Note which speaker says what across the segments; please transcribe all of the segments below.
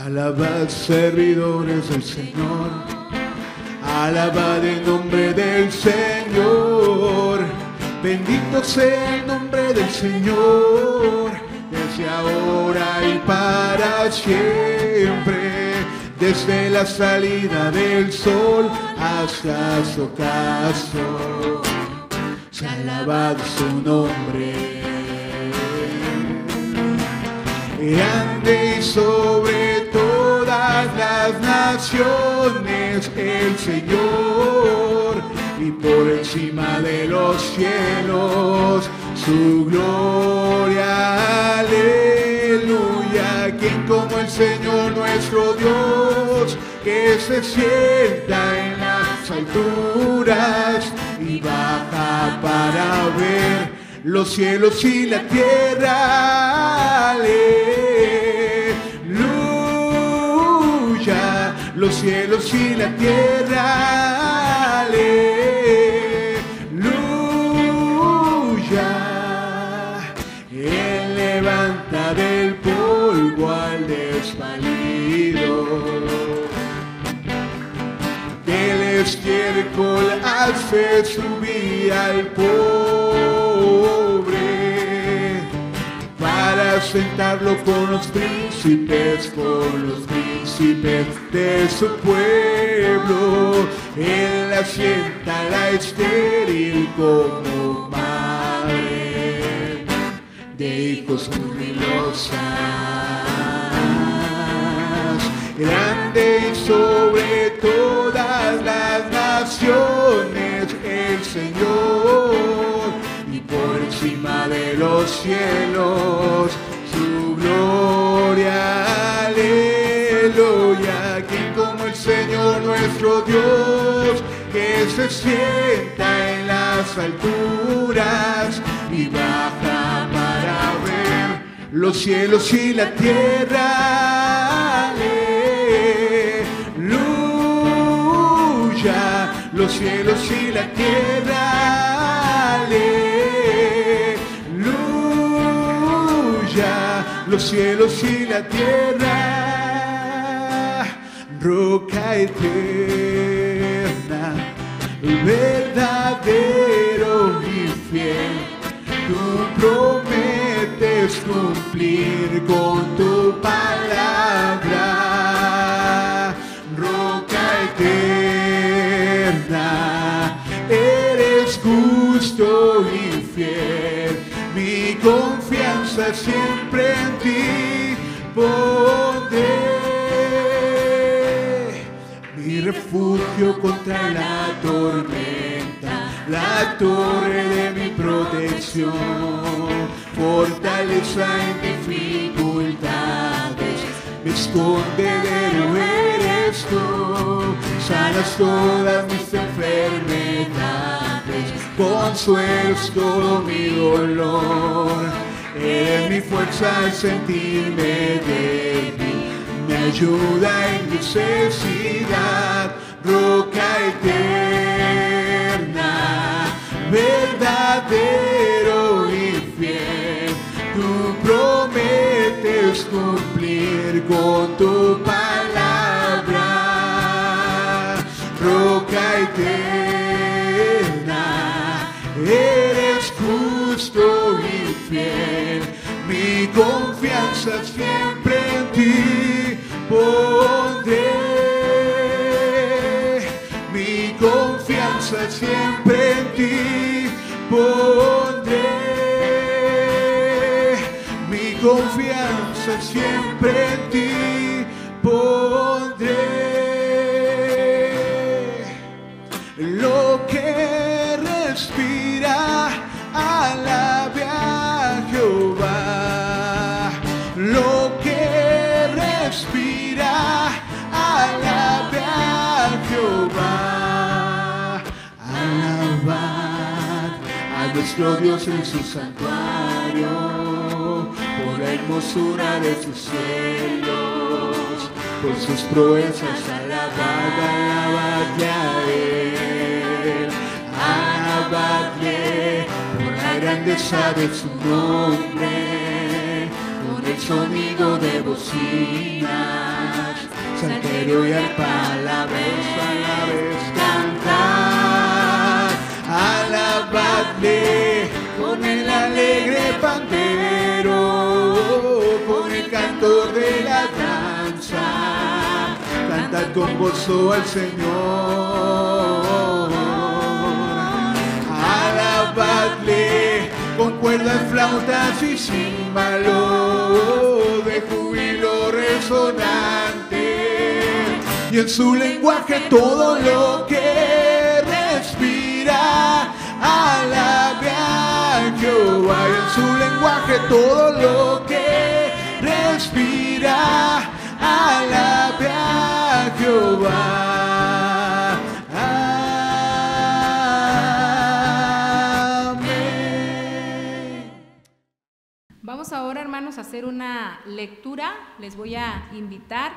Speaker 1: Alabad, servidores del Señor, alabad el nombre del Señor. Bendito sea el nombre del Señor, desde ahora y para siempre, desde la salida del sol hasta su ocaso. Se alabad su nombre. Grande y sobre todas las naciones el Señor, y por encima de los cielos su gloria. Aleluya. ¿Quién como el Señor nuestro Dios, que se sienta en las alturas y baja para ver los cielos y la tierra? Aleluya. Los cielos y la tierra. Aleluya. Él levanta del polvo al desvalido, del estiércol hace subir al pobre, para sentarlo con los príncipes de su pueblo. Él asienta a la estéril como madre de hijos jubilosas. Grande y sobre todas las naciones el Señor, y por encima de los cielos su gloria. Aleluya. ¿Quién como el Señor nuestro Dios, que se sienta en las alturas y baja para ver los cielos y la tierra? Aleluya. Los cielos y la tierra. Aleluya. Los cielos y la tierra. Roca eterna, verdadero y fiel, tú prometes cumplir con tu palabra. Roca eterna, eres justo y fiel, mi confianza siempre en ti pondré. Mi refugio contra la tormenta, la torre de mi protección, fortaleza en dificultades, mi escondedero eres tú. Sanas todas mis enfermedades, consuelas todo mi dolor. Eres mi fuerza al sentirme débil, me ayuda en necesidad. Roca eterna, verdadero y fiel, tú prometes cumplir con tu palabra. Roca eterna, eres justo y fiel, mi confianza siempre en ti pondré. Mi confianza siempre en ti pondré. Mi confianza siempre en ti pondré. Lo que respira, alabe a Jehová. Lo que respira, alabe a Jehová. Alabad a nuestro Dios en su santuario, por la hermosura de sus cielos, por sus proezas. Alabad, alabadle a Él, alabadle por la grandeza de su nombre, por el el sonido de bocinas, salterio y arpa a la vez cantar. Alabadle con el alegre pandero, con el cantor de la danza, cantad con gozo al Señor. Alabadle con cuerdas, flautas y címbalos de júbilo resonante, y en su lenguaje todo lo que respira alabe a Jehová. Y en su lenguaje todo lo que respira alabe a Jehová.
Speaker 2: Vamos ahora, hermanos, a hacer una lectura. Les voy a invitar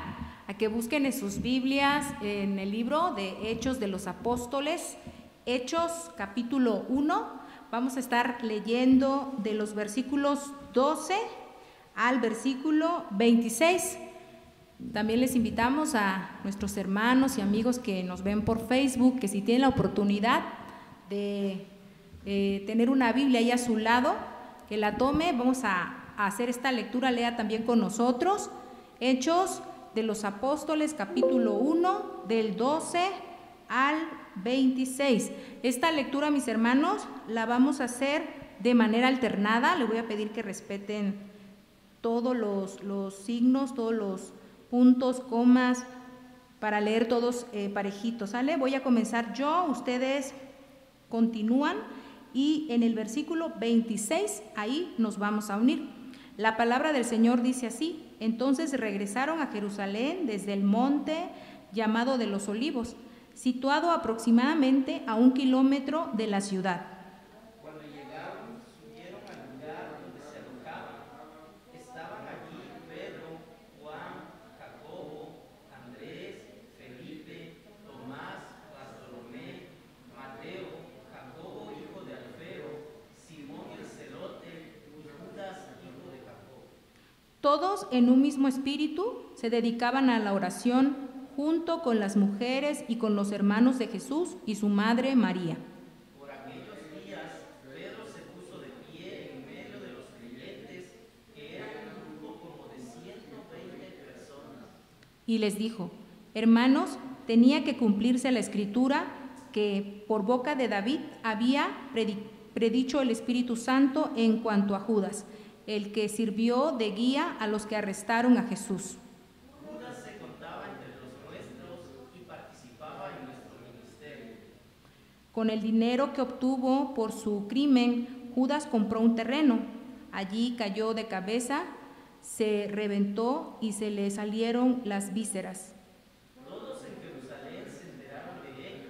Speaker 2: a que busquen en sus Biblias, en el libro de Hechos de los Apóstoles, Hechos capítulo 1. Vamos a estar leyendo de los versículos 12 al versículo 26. También les invitamos a nuestros hermanos y amigos que nos ven por Facebook, que si tienen la oportunidad de tener una Biblia ahí a su lado, que la tome. Vamos a hacer esta lectura, lea también con nosotros. Hechos de los Apóstoles, capítulo 1, del 12 al 26. Esta lectura, mis hermanos, la vamos a hacer de manera alternada. Le voy a pedir que respeten todos los signos, todos los puntos, comas, para leer todos parejitos, ¿sale? Voy a comenzar yo, ustedes continúan. Y en el versículo 26, ahí nos vamos a unir. La palabra del Señor dice así: entonces regresaron a Jerusalén desde el monte llamado de los Olivos, situado aproximadamente a 1 kilómetro de la ciudad.
Speaker 3: Cuando llegaron, subieron al lugar donde se alojaban. Estaban allí Pedro, Juan, Jacobo, Andrés, Felipe, Tomás, Bartolomé, Mateo, Jacobo, hijo de Alfeo, Simón el celote, y Judas, hijo de Jacobo.
Speaker 2: Todos en un mismo espíritu se dedicaban a la oración junto con las mujeres y con los hermanos de Jesús y su madre María.
Speaker 3: Por aquellos días, Pedro se puso de pie en medio de los creyentes, que eran un grupo como de 120 personas.
Speaker 2: Y les dijo: hermanos, tenía que cumplirse la escritura que por boca de David había predicho el Espíritu Santo en cuanto a Judas, el que sirvió de guía a los que arrestaron a Jesús.
Speaker 3: Judas se contaba entre los nuestros y participaba en nuestro ministerio.
Speaker 2: Con el dinero que obtuvo por su crimen, Judas compró un terreno. Allí cayó de cabeza, se reventó y se le salieron las vísceras.
Speaker 3: Todos en Jerusalén se enteraron de ello,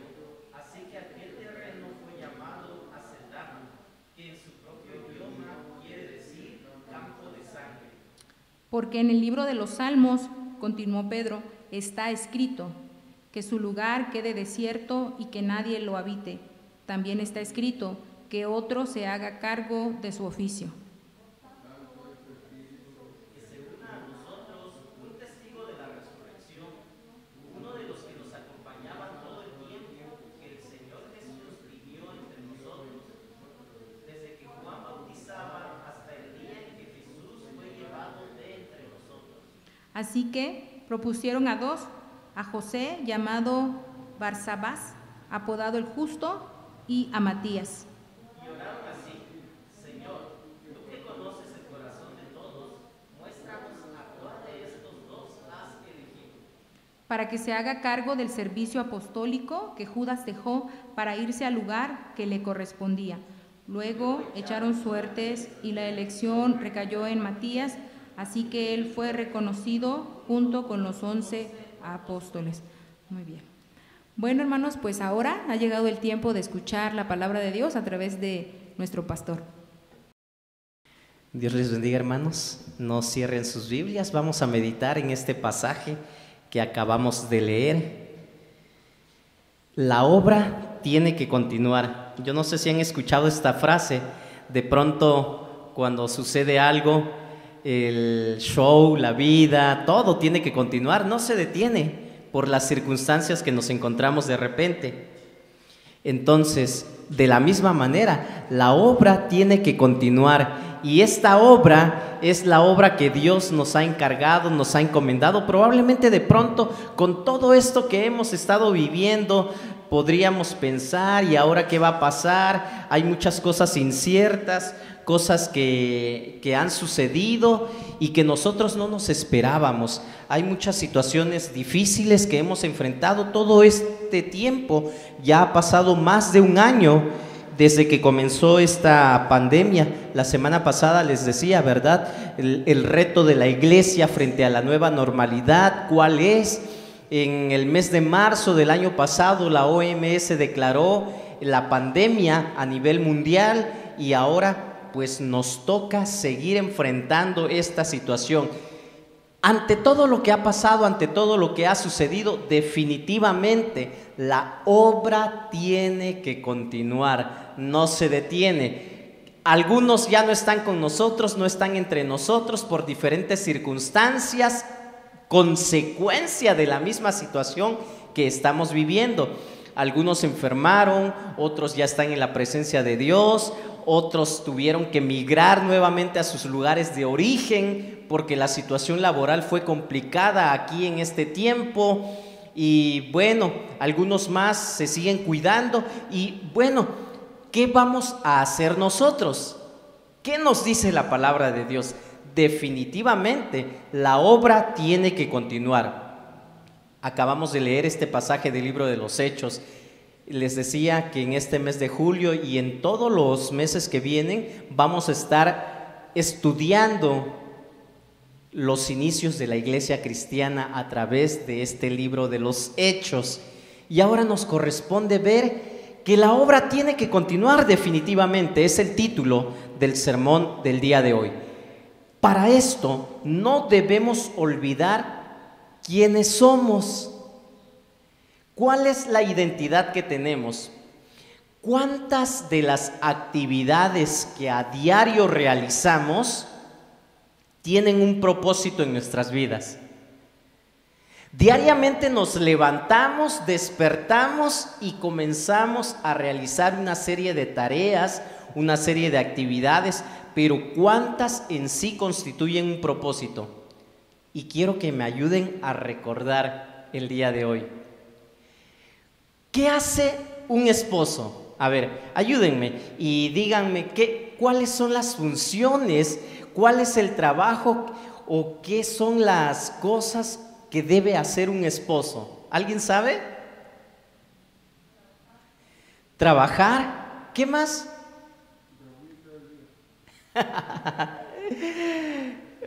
Speaker 3: así que aquel terreno fue llamado Acedama, que en su propio idioma quiere decir campo de sangre.
Speaker 2: Porque en el libro de los Salmos, continuó Pedro, está escrito: que su lugar quede desierto y que nadie lo habite. También está escrito: que otro se haga cargo de su oficio.
Speaker 3: Que se una a nosotros un testigo de la resurrección, uno de los que nos acompañaban todo el tiempo que el Señor Jesús vivió entre nosotros, desde que Juan bautizaba hasta el día en que Jesús fue llevado de entre nosotros.
Speaker 2: Así que propusieron a dos, a José, llamado Barsabás, apodado el Justo, y a Matías.
Speaker 3: Y oraron así: Señor, tú que conoces el corazón de todos, muéstranos a cuál de estos dos has elegido,
Speaker 2: para que se haga cargo del servicio apostólico que Judas dejó para irse al lugar que le correspondía. Luego echaron suertes y la elección recayó en Matías, así que él fue reconocido junto con los 11 apóstoles. Muy bien. Bueno, hermanos, pues ahora ha llegado el tiempo de escuchar la palabra de Dios a través de nuestro pastor.
Speaker 4: Dios les bendiga, hermanos. No cierren sus Biblias. Vamos a meditar en este pasaje que acabamos de leer. La obra tiene que continuar. Yo no sé si han escuchado esta frase. De pronto, cuando sucede algo, el show, la vida, todo tiene que continuar, no se detiene por las circunstancias que nos encontramos de repente. Entonces, de la misma manera, la obra tiene que continuar, y esta obra es la obra que Dios nos ha encargado, nos ha encomendado. Probablemente de pronto, con todo esto que hemos estado viviendo, podríamos pensar, ¿y ahora qué va a pasar? Hay muchas cosas inciertas, cosas que han sucedido y que nosotros no nos esperábamos. Hay muchas situaciones difíciles que hemos enfrentado todo este tiempo. Ya ha pasado más de un año desde que comenzó esta pandemia. La semana pasada les decía, ¿verdad? El reto de la iglesia frente a la nueva normalidad, ¿cuál es? En el mes de marzo del año pasado, la OMS declaró la pandemia a nivel mundial, y ahora pues nos toca seguir enfrentando esta situación. Ante todo lo que ha pasado, ante todo lo que ha sucedido, definitivamente la obra tiene que continuar, no se detiene. Algunos ya no están con nosotros, no están entre nosotros por diferentes circunstancias, consecuencia de la misma situación que estamos viviendo. Algunos se enfermaron, otros ya están en la presencia de Dios, otros tuvieron que migrar nuevamente a sus lugares de origen porque la situación laboral fue complicada aquí en este tiempo. Y bueno, algunos más se siguen cuidando. Y bueno, ¿qué vamos a hacer nosotros? ¿Qué nos dice la palabra de Dios? Definitivamente la obra tiene que continuar. Acabamos de leer este pasaje del libro de los Hechos. Les decía que en este mes de julio y en todos los meses que vienen vamos a estar estudiando los inicios de la iglesia cristiana a través de este libro de los Hechos. Y ahora nos corresponde ver que la obra tiene que continuar definitivamente. Es el título del sermón del día de hoy. Para esto no debemos olvidar quiénes somos. ¿Cuál es la identidad que tenemos? ¿Cuántas de las actividades que a diario realizamos tienen un propósito en nuestras vidas? Diariamente nos levantamos, despertamos y comenzamos a realizar una serie de tareas, una serie de actividades, pero ¿cuántas en sí constituyen un propósito? Y quiero que me ayuden a recordar el día de hoy. ¿Qué hace un esposo? A ver, ayúdenme y díganme cuáles son las funciones, cuál es el trabajo o qué son las cosas que debe hacer un esposo. ¿Alguien sabe? Trabajar. ¿Qué más?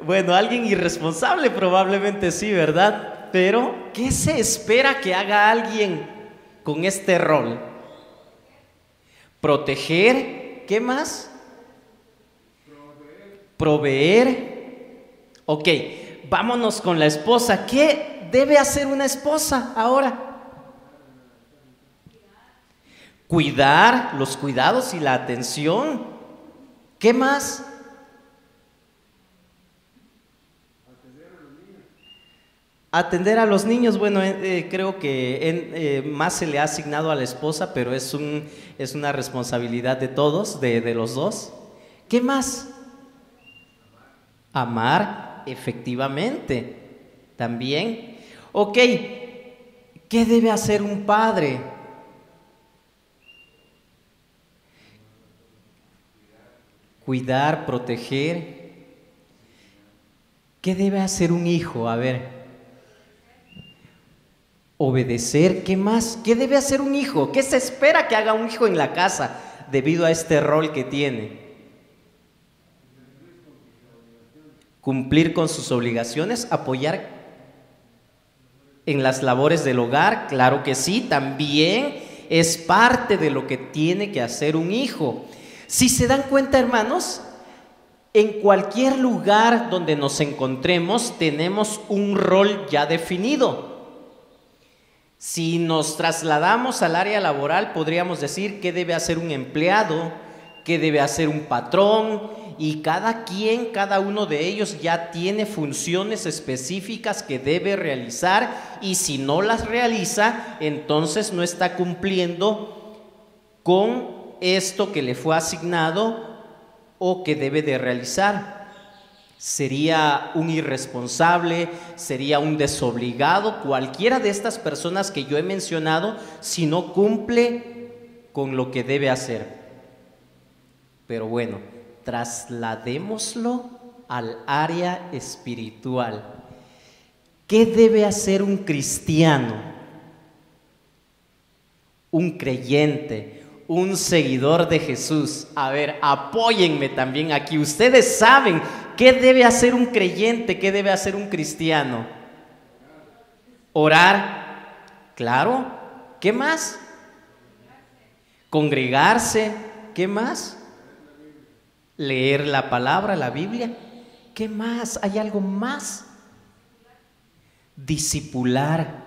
Speaker 4: Bueno, alguien irresponsable probablemente sí, ¿verdad? Pero, ¿qué se espera que haga alguien con este rol? Proteger. ¿Qué más? Proveer. Ok, vámonos con la esposa. ¿Qué debe hacer una esposa ahora? Cuidar, los cuidados y la atención. ¿Qué más? Atender a los niños. Bueno, creo que más se le ha asignado a la esposa, pero es una responsabilidad de todos, de los dos. ¿Qué más? Amar, efectivamente, también. Ok, ¿qué debe hacer un padre? Cuidar, proteger. ¿Qué debe hacer un hijo? A ver. Obedecer. ¿Qué más? ¿Qué debe hacer un hijo? ¿Qué se espera que haga un hijo en la casa debido a este rol que tiene? Cumplir con sus obligaciones, apoyar en las labores del hogar, claro que sí, también es parte de lo que tiene que hacer un hijo. Si se dan cuenta, hermanos, en cualquier lugar donde nos encontremos tenemos un rol ya definido. Si nos trasladamos al área laboral, podríamos decir qué debe hacer un empleado, qué debe hacer un patrón y cada uno de ellos ya tiene funciones específicas que debe realizar, y si no las realiza, entonces no está cumpliendo con esto que le fue asignado o que debe de realizar. Sería un irresponsable, sería un desobligado, cualquiera de estas personas que yo he mencionado, si no cumple con lo que debe hacer. Pero bueno, trasladémoslo al área espiritual. ¿Qué debe hacer un cristiano, un creyente, un seguidor de Jesús? A ver, apóyenme también aquí. Ustedes saben qué debe hacer un creyente, qué debe hacer un cristiano. Orar, claro. ¿Qué más? Congregarse. ¿Qué más? Leer la palabra, la Biblia. ¿Qué más? ¿Hay algo más? Discipular.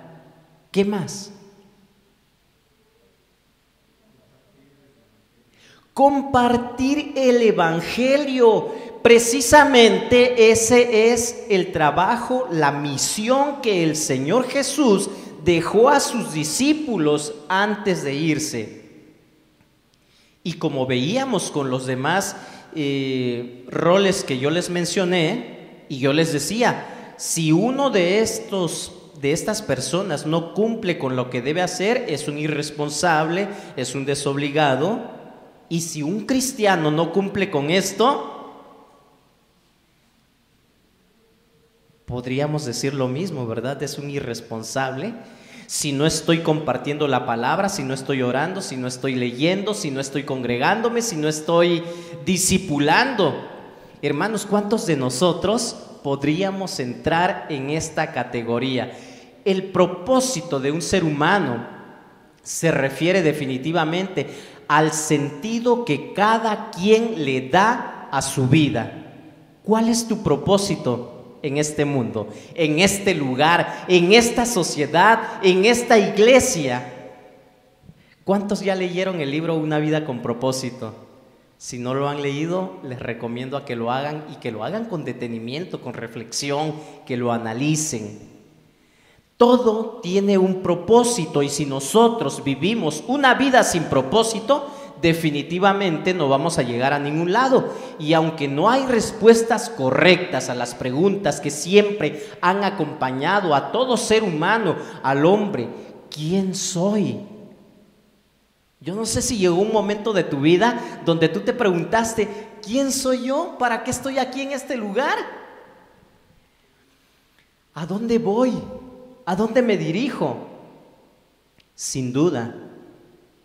Speaker 4: ¿Qué más? Compartir el Evangelio. Precisamente ese es el trabajo, la misión que el Señor Jesús dejó a sus discípulos antes de irse. Y como veíamos con los demás roles que yo les mencioné, y yo les decía, si uno de estas personas no cumple con lo que debe hacer, es un irresponsable, es un desobligado. Y si un cristiano no cumple con esto, podríamos decir lo mismo, ¿verdad? Es un irresponsable. Si no estoy compartiendo la palabra, si no estoy orando, si no estoy leyendo, si no estoy congregándome, si no estoy discipulando. Hermanos, ¿cuántos de nosotros podríamos entrar en esta categoría? El propósito de un ser humano se refiere definitivamente al sentido que cada quien le da a su vida. ¿Cuál es tu propósito en este mundo, en este lugar, en esta sociedad, en esta iglesia? ¿Cuántos ya leyeron el libro Una vida con propósito? Si no lo han leído, les recomiendo a que lo hagan, y que lo hagan con detenimiento, con reflexión, que lo analicen. Todo tiene un propósito, y si nosotros vivimos una vida sin propósito, definitivamente no vamos a llegar a ningún lado. Y aunque no hay respuestas correctas a las preguntas que siempre han acompañado a todo ser humano, al hombre, ¿quién soy? Yo no sé si llegó un momento de tu vida donde tú te preguntaste, ¿quién soy yo? ¿Para qué estoy aquí en este lugar? ¿A dónde voy? ¿A dónde me dirijo? Sin duda,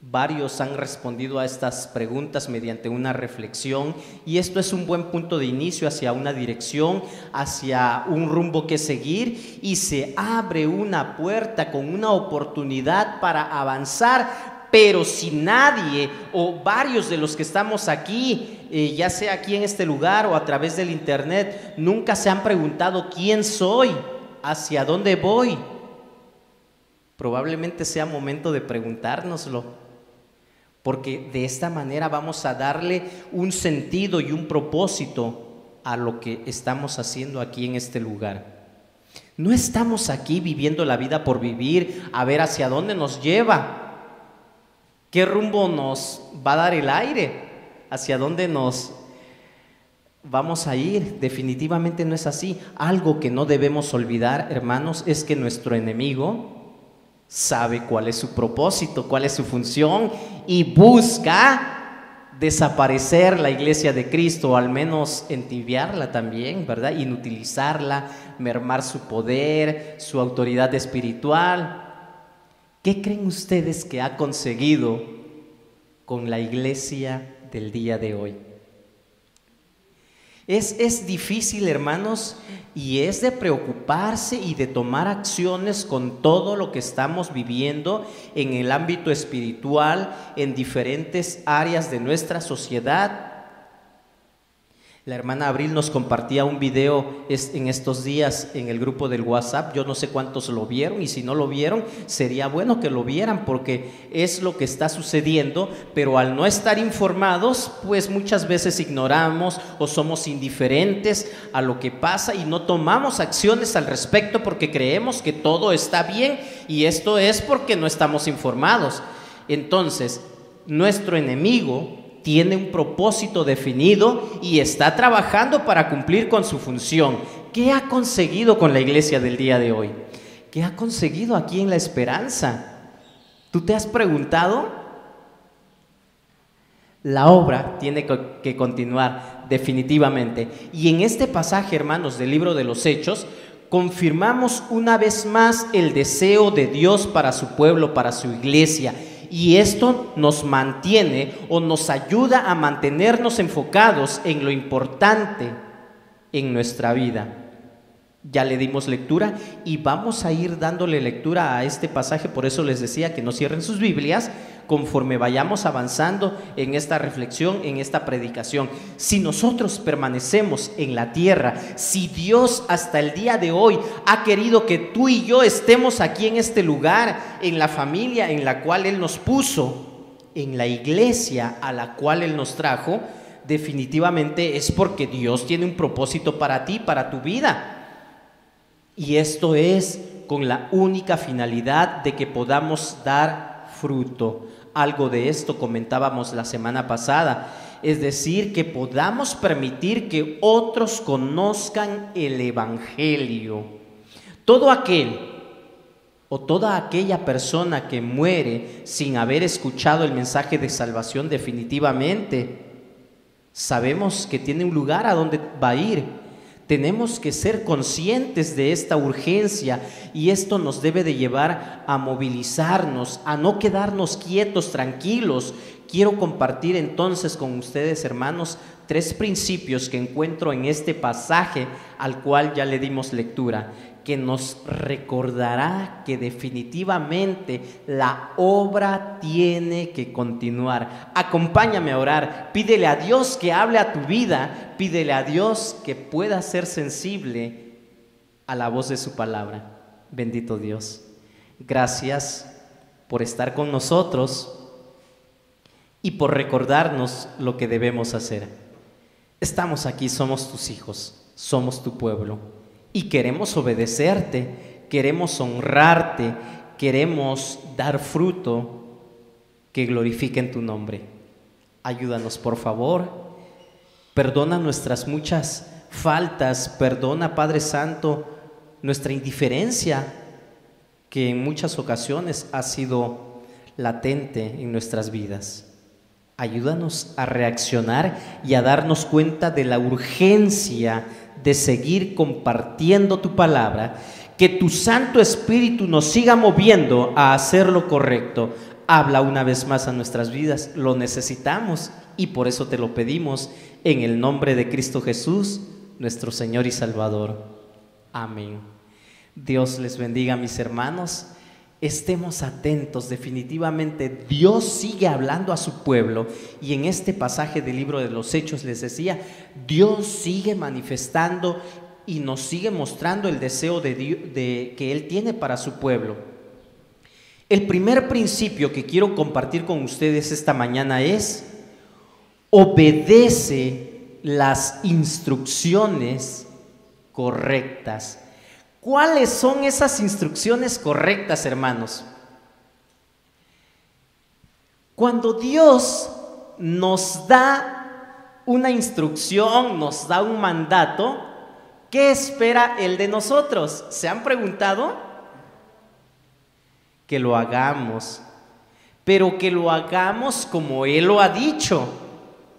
Speaker 4: varios han respondido a estas preguntas mediante una reflexión, y esto es un buen punto de inicio hacia una dirección, hacia un rumbo que seguir, y se abre una puerta con una oportunidad para avanzar. Pero si nadie o varios de los que estamos aquí, ya sea aquí en este lugar o a través del internet, nunca se han preguntado quién soy, hacia dónde voy, probablemente sea momento de preguntárnoslo, porque de esta manera vamos a darle un sentido y un propósito a lo que estamos haciendo aquí en este lugar. No estamos aquí viviendo la vida por vivir, a ver hacia dónde nos lleva, qué rumbo nos va a dar el aire, hacia dónde nos vamos a ir. Definitivamente no es así. Algo que no debemos olvidar, hermanos, es que nuestro enemigo sabe cuál es su propósito, cuál es su función, y busca desaparecer la iglesia de Cristo, o al menos entibiarla también, ¿verdad? Inutilizarla, mermar su poder, su autoridad espiritual. ¿Qué creen ustedes que ha conseguido con la iglesia del día de hoy? Es difícil, hermanos, y es de preocuparse y de tomar acciones con todo lo que estamos viviendo en el ámbito espiritual, en diferentes áreas de nuestra sociedad. La hermana Abril nos compartía un video en estos días en el grupo del WhatsApp. Yo no sé cuántos lo vieron, y si no lo vieron, sería bueno que lo vieran, porque es lo que está sucediendo, pero al no estar informados, pues muchas veces ignoramos o somos indiferentes a lo que pasa y no tomamos acciones al respecto porque creemos que todo está bien, y esto es porque no estamos informados. Entonces, nuestro enemigo tiene un propósito definido y está trabajando para cumplir con su función. ¿Qué ha conseguido con la iglesia del día de hoy? ¿Qué ha conseguido aquí en La Esperanza? ¿Tú te has preguntado? La obra tiene que continuar definitivamente. Y en este pasaje, hermanos, del libro de los Hechos, confirmamos una vez más el deseo de Dios para su pueblo, para su iglesia. Y esto nos mantiene o nos ayuda a mantenernos enfocados en lo importante en nuestra vida. Ya le dimos lectura y vamos a ir dándole lectura a este pasaje. Por eso les decía que no cierren sus Biblias conforme vayamos avanzando en esta reflexión, en esta predicación. Si nosotros permanecemos en la tierra, si Dios hasta el día de hoy ha querido que tú y yo estemos aquí en este lugar, en la familia en la cual Él nos puso, en la iglesia a la cual Él nos trajo, definitivamente es porque Dios tiene un propósito para ti, para tu vida. Y esto es con la única finalidad de que podamos dar fruto. Algo de esto comentábamos la semana pasada, es decir, que podamos permitir que otros conozcan el Evangelio. Todo aquel o toda aquella persona que muere sin haber escuchado el mensaje de salvación, definitivamente sabemos que tiene un lugar a donde va a ir. Tenemos que ser conscientes de esta urgencia, y esto nos debe de llevar a movilizarnos, a no quedarnos quietos, tranquilos. Quiero compartir entonces con ustedes, hermanos, 3 principios que encuentro en este pasaje al cual ya le dimos lectura, que nos recordará que definitivamente la obra tiene que continuar. Acompáñame a orar, pídele a Dios que hable a tu vida, pídele a Dios que pueda ser sensible a la voz de su palabra. Bendito Dios, gracias por estar con nosotros y por recordarnos lo que debemos hacer. Estamos aquí, somos tus hijos, somos tu pueblo, y queremos obedecerte, queremos honrarte, queremos dar fruto que glorifique en tu nombre. Ayúdanos, por favor. Perdona nuestras muchas faltas, perdona, Padre Santo, nuestra indiferencia, que en muchas ocasiones ha sido latente en nuestras vidas. Ayúdanos a reaccionar y a darnos cuenta de la urgencia de seguir compartiendo tu palabra, que tu Santo Espíritu nos siga moviendo a hacer lo correcto. Habla una vez más a nuestras vidas, lo necesitamos y por eso te lo pedimos en el nombre de Cristo Jesús, nuestro Señor y Salvador. Amén. Dios les bendiga, mis hermanos. Estemos atentos, definitivamente Dios sigue hablando a su pueblo, y en este pasaje del libro de los Hechos les decía, Dios sigue manifestando y nos sigue mostrando el deseo que Él tiene para su pueblo. El primer principio que quiero compartir con ustedes esta mañana es: obedece las instrucciones correctas. ¿Cuáles son esas instrucciones correctas, hermanos? Cuando Dios nos da una instrucción, nos da un mandato, ¿qué espera Él de nosotros? ¿Se han preguntado? Que lo hagamos, pero que lo hagamos como Él lo ha dicho,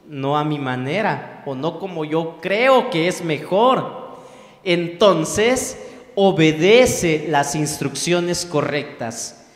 Speaker 4: no a mi manera o no como yo creo que es mejor. Entonces, obedece las instrucciones correctas.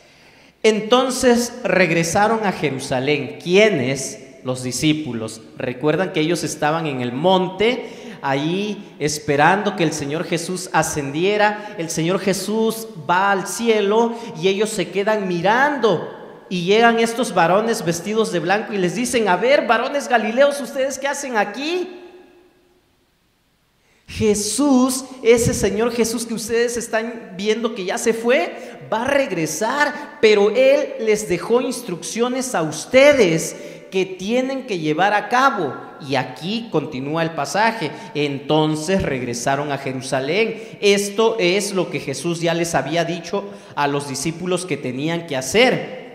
Speaker 4: Entonces regresaron a Jerusalén. ¿Quiénes? Los discípulos. Recuerdan que ellos estaban en el monte, ahí esperando que el Señor Jesús ascendiera. El Señor Jesús va al cielo y ellos se quedan mirando. Y llegan estos varones vestidos de blanco y les dicen: a ver, varones galileos, ¿ustedes qué hacen aquí? Jesús, ese Señor Jesús que ustedes están viendo que ya se fue, va a regresar, pero Él les dejó instrucciones a ustedes que tienen que llevar a cabo. Y aquí continúa el pasaje. Entonces regresaron a Jerusalén. Esto es lo que Jesús ya les había dicho a los discípulos que tenían que hacer.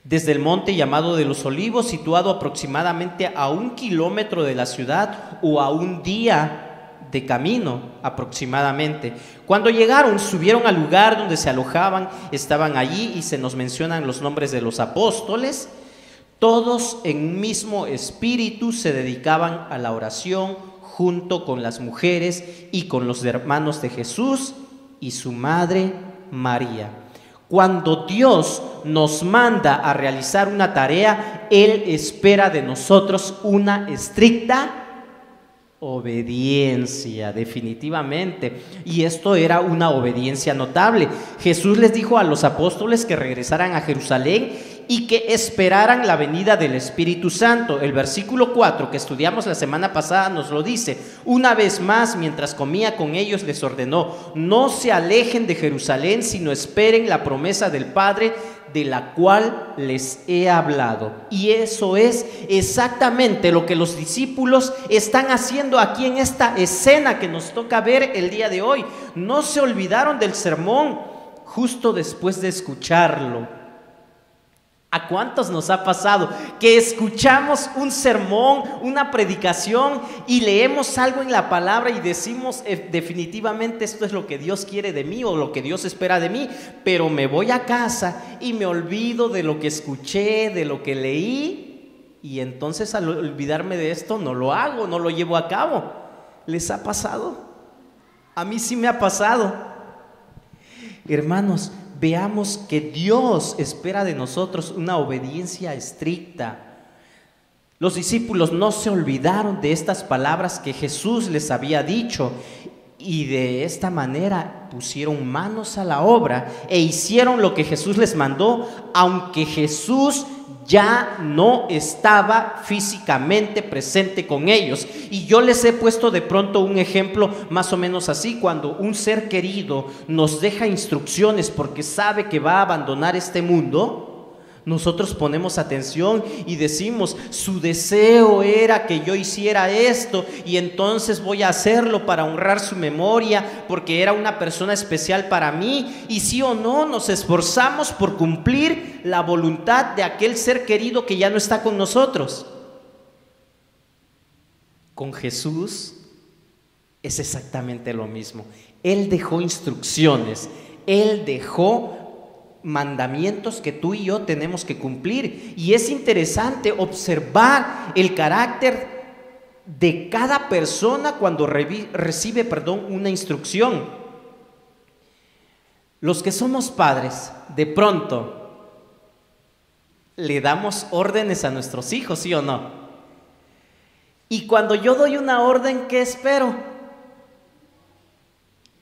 Speaker 4: Desde el monte llamado de los Olivos, situado aproximadamente a 1 kilómetro de la ciudad, o a un día de camino aproximadamente. Cuando llegaron, subieron al lugar donde se alojaban. Estaban allí y se nos mencionan los nombres de los apóstoles. Todos en un mismo espíritu se dedicaban a la oración junto con las mujeres y con los hermanos de Jesús y su madre María. Cuando Dios nos manda a realizar una tarea, Él espera de nosotros una estricta obediencia, definitivamente. Y esto era una obediencia notable. Jesús les dijo a los apóstoles que regresaran a Jerusalén y que esperaran la venida del Espíritu Santo. El versículo 4 que estudiamos la semana pasada nos lo dice. Una vez más, mientras comía con ellos, les ordenó: no se alejen de Jerusalén, sino esperen la promesa del Padre, de la cual les he hablado. Y eso es exactamente lo que los discípulos están haciendo aquí en esta escena que nos toca ver el día de hoy. No se olvidaron del sermón justo después de escucharlo. ¿A cuántos nos ha pasado que escuchamos un sermón, una predicación, y leemos algo en la palabra y decimos definitivamente esto es lo que Dios quiere de mí o lo que Dios espera de mí, pero me voy a casa y me olvido de lo que escuché, de lo que leí, y entonces al olvidarme de esto no lo hago, no lo llevo a cabo? ¿Les ha pasado? A mí sí me ha pasado. Hermanos, veamos que Dios espera de nosotros una obediencia estricta. Los discípulos no se olvidaron de estas palabras que Jesús les había dicho, y de esta manera pusieron manos a la obra e hicieron lo que Jesús les mandó, aunque Jesús ya no estaba físicamente presente con ellos. Y yo les he puesto de pronto un ejemplo más o menos así: cuando un ser querido nos deja instrucciones porque sabe que va a abandonar este mundo, nosotros ponemos atención y decimos: su deseo era que yo hiciera esto, y entonces voy a hacerlo para honrar su memoria, porque era una persona especial para mí. Y sí o no, nos esforzamos por cumplir la voluntad de aquel ser querido que ya no está con nosotros. Con Jesús es exactamente lo mismo. Él dejó instrucciones, Él dejó mandamientos que tú y yo tenemos que cumplir. Y es interesante observar el carácter de cada persona cuando recibe una instrucción. Los que somos padres, de pronto le damos órdenes a nuestros hijos, ¿sí o no? Y cuando yo doy una orden, ¿qué espero?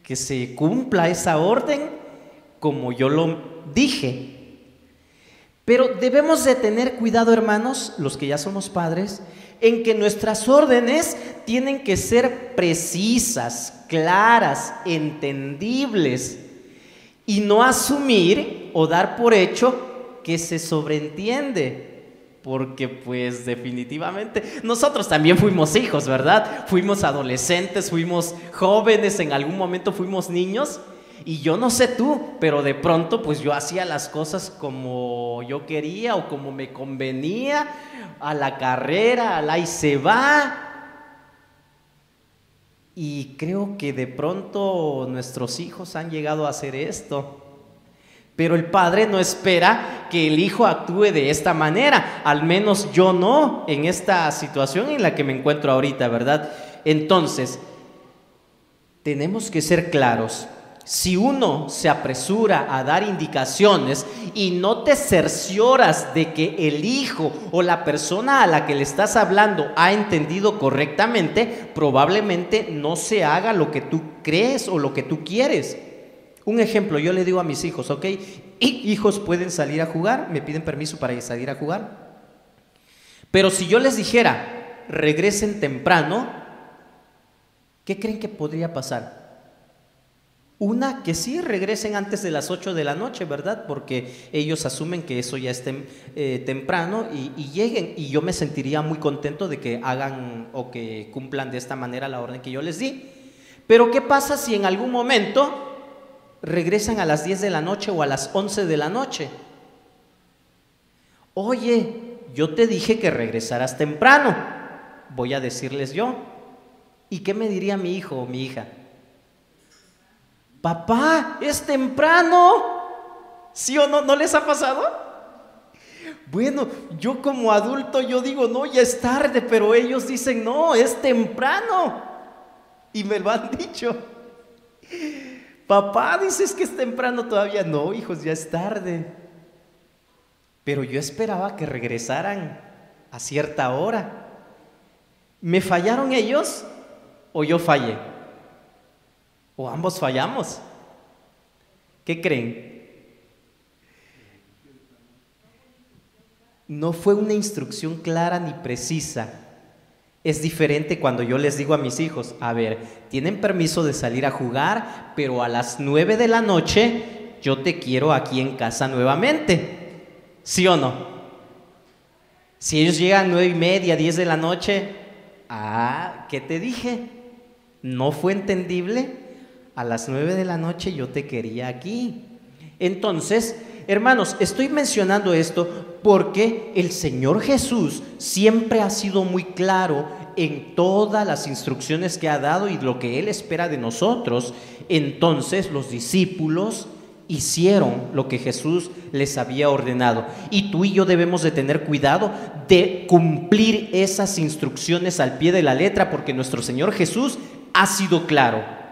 Speaker 4: Que se cumpla esa orden como yo lo dije. Pero debemos de tener cuidado, hermanos, los que ya somos padres, en que nuestras órdenes tienen que ser precisas, claras, entendibles, y no asumir o dar por hecho que se sobreentiende. Porque pues definitivamente nosotros también fuimos hijos, ¿verdad? Fuimos adolescentes, fuimos jóvenes, en algún momento fuimos niños. Y yo no sé tú, pero de pronto pues yo hacía las cosas como yo quería o como me convenía, a la carrera, al ahí se va. Y creo que de pronto nuestros hijos han llegado a hacer esto. Pero el padre no espera que el hijo actúe de esta manera, al menos yo no, en esta situación en la que me encuentro ahorita, ¿verdad? Entonces, tenemos que ser claros. Si uno se apresura a dar indicaciones y no te cercioras de que el hijo o la persona a la que le estás hablando ha entendido correctamente, probablemente no se haga lo que tú crees o lo que tú quieres. Un ejemplo, yo le digo a mis hijos, ¿ok? Hijos pueden salir a jugar, me piden permiso para salir a jugar. Pero si yo les dijera, regresen temprano, ¿Qué creen que podría pasar? Una, que sí regresen antes de las 8 de la noche, ¿verdad? Porque ellos asumen que eso ya es temprano y lleguen, y yo me sentiría muy contento de que hagan o que cumplan de esta manera la orden que yo les di. Pero ¿qué pasa si en algún momento regresan a las 10 de la noche o a las 11 de la noche? Oye, yo te dije que regresaras temprano, voy a decirles yo. ¿Y qué me diría mi hijo o mi hija? Papá, es temprano. ¿Sí o no? ¿No les ha pasado? Bueno, yo como adulto yo digo, no, ya es tarde, pero ellos dicen, no, es temprano. Y me lo han dicho. Papá, dices que es temprano todavía. No, hijos, ya es tarde. Pero yo esperaba que regresaran a cierta hora. ¿Me fallaron ellos o yo fallé? ¿O ambos fallamos? ¿Qué creen? No fue una instrucción clara ni precisa. Es diferente cuando yo les digo a mis hijos, a ver, tienen permiso de salir a jugar, pero a las 9 de la noche yo te quiero aquí en casa nuevamente. ¿Sí o no? Si ellos llegan 9:30, 10 de la noche, ¿qué te dije? ¿No fue entendible? A las 9 de la noche yo te quería aquí. Entonces, hermanos, estoy mencionando esto porque el Señor Jesús siempre ha sido muy claro en todas las instrucciones que ha dado y lo que Él espera de nosotros. Entonces los discípulos hicieron lo que Jesús les había ordenado, y tú y yo debemos de tener cuidado de cumplir esas instrucciones al pie de la letra, porque nuestro Señor Jesús ha sido claro.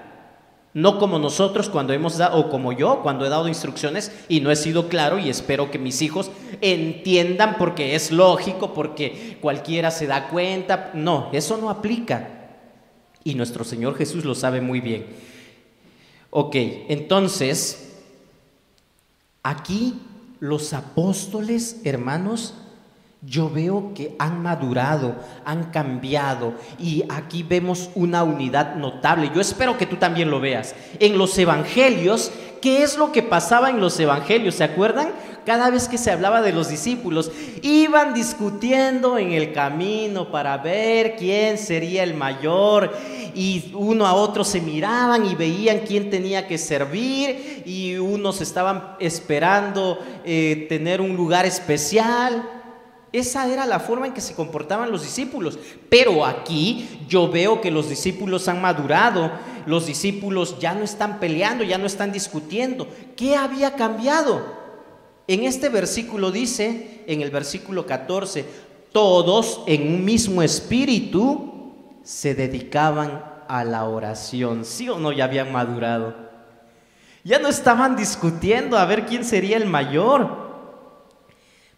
Speaker 4: No como nosotros cuando hemos dado, o como yo cuando he dado instrucciones y no he sido claro, y espero que mis hijos entiendan porque es lógico, porque cualquiera se da cuenta. No, eso no aplica, y nuestro Señor Jesús lo sabe muy bien. Ok, entonces aquí los apóstoles, hermanos, yo veo que han madurado, han cambiado, y aquí vemos una unidad notable. Yo espero que tú también lo veas. En los evangelios, ¿qué es lo que pasaba en los evangelios? ¿Se acuerdan? Cada vez que se hablaba de los discípulos, iban discutiendo en el camino para ver quién sería el mayor, y uno a otro se miraban y veían quién tenía que servir, y unos estaban esperando tener un lugar especial. Esa era la forma en que se comportaban los discípulos. Pero aquí yo veo que los discípulos han madurado. Los discípulos ya no están peleando, ya no están discutiendo. ¿Qué había cambiado? En este versículo dice, en el versículo 14, todos en un mismo espíritu se dedicaban a la oración. ¿Sí o no? Ya habían madurado. Ya no estaban discutiendo a ver quién sería el mayor.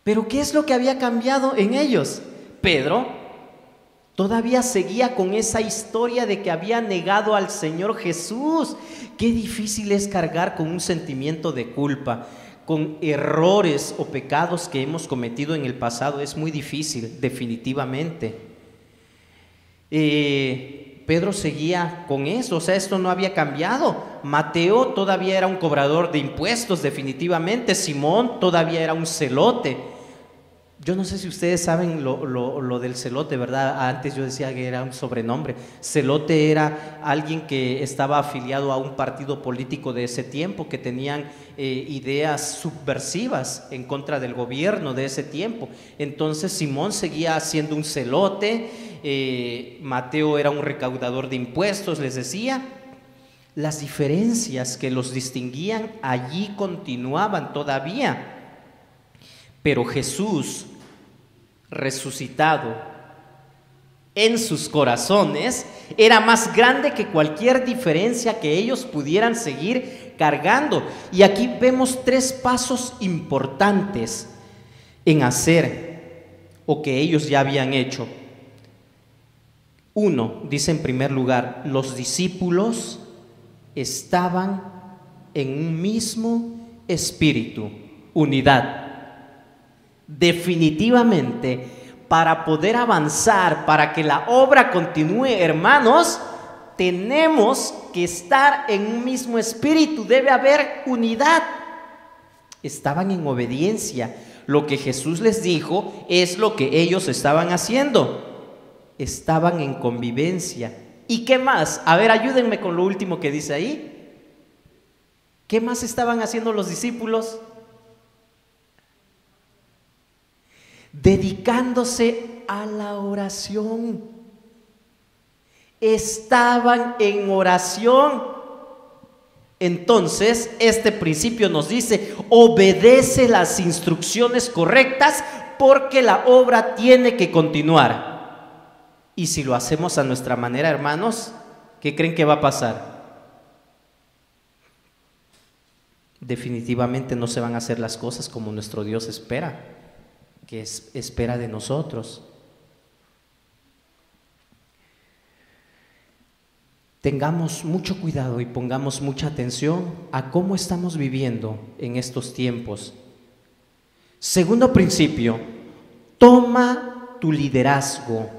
Speaker 4: Pero ¿qué es lo que había cambiado en ellos? Pedro todavía seguía con esa historia de que había negado al Señor Jesús. Qué difícil es cargar con un sentimiento de culpa, con errores o pecados que hemos cometido en el pasado. Es muy difícil, definitivamente. Pedro seguía con eso, o sea, esto no había cambiado. Mateo todavía era un cobrador de impuestos, definitivamente. Simón todavía era un celote. Yo no sé si ustedes saben lo del celote, ¿verdad? Antes yo decía que era un sobrenombre. Celote era alguien que estaba afiliado a un partido político de ese tiempo, que tenían ideas subversivas en contra del gobierno de ese tiempo. Entonces Simón seguía siendo un celote, Mateo era un recaudador de impuestos, les decía. Las diferencias que los distinguían allí continuaban todavía. Pero Jesús, resucitado en sus corazones, era más grande que cualquier diferencia que ellos pudieran seguir cargando. Y aquí vemos 3 pasos importantes en hacer o que ellos ya habían hecho. 1, dice en primer lugar, los discípulos estaban en un mismo espíritu, unidad. Definitivamente, para poder avanzar, para que la obra continúe, hermanos, tenemos que estar en un mismo espíritu, debe haber unidad. Estaban en obediencia. Lo que Jesús les dijo es lo que ellos estaban haciendo. Estaban en convivencia. ¿Y qué más? A ver, ayúdenme con lo último que dice ahí. ¿Qué más estaban haciendo los discípulos? Dedicándose a la oración. Estaban en oración. Entonces, este principio nos dice: obedece las instrucciones correctas porque la obra tiene que continuar. Y si lo hacemos a nuestra manera, hermanos, ¿qué creen que va a pasar? Definitivamente no se van a hacer las cosas como nuestro Dios espera, espera de nosotros. Tengamos mucho cuidado y pongamos mucha atención a cómo estamos viviendo en estos tiempos. Segundo principio, toma tu liderazgo.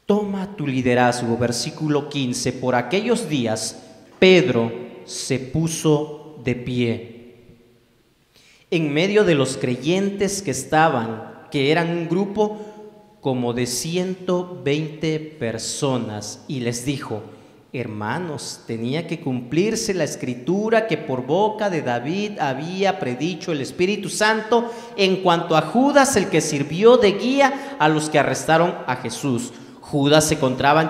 Speaker 4: Toma tu liderazgo. Versículo 15. Por aquellos días, Pedro se puso de pie en medio de los creyentes que estaban, que eran un grupo como de 120 personas, y les dijo: hermanos, tenía que cumplirse la escritura que por boca de David había predicho el Espíritu Santo en cuanto a Judas, el que sirvió de guía a los que arrestaron a Jesús. Judas se contaba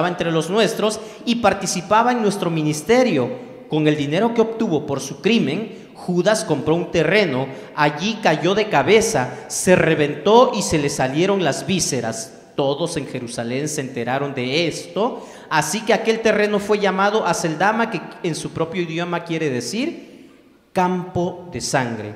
Speaker 4: entre los nuestros y participaba en nuestro ministerio. Con el dinero que obtuvo por su crimen, Judas compró un terreno, allí cayó de cabeza, se reventó y se le salieron las vísceras. Todos en Jerusalén se enteraron de esto, así que aquel terreno fue llamado Aceldama, que en su propio idioma quiere decir campo de sangre.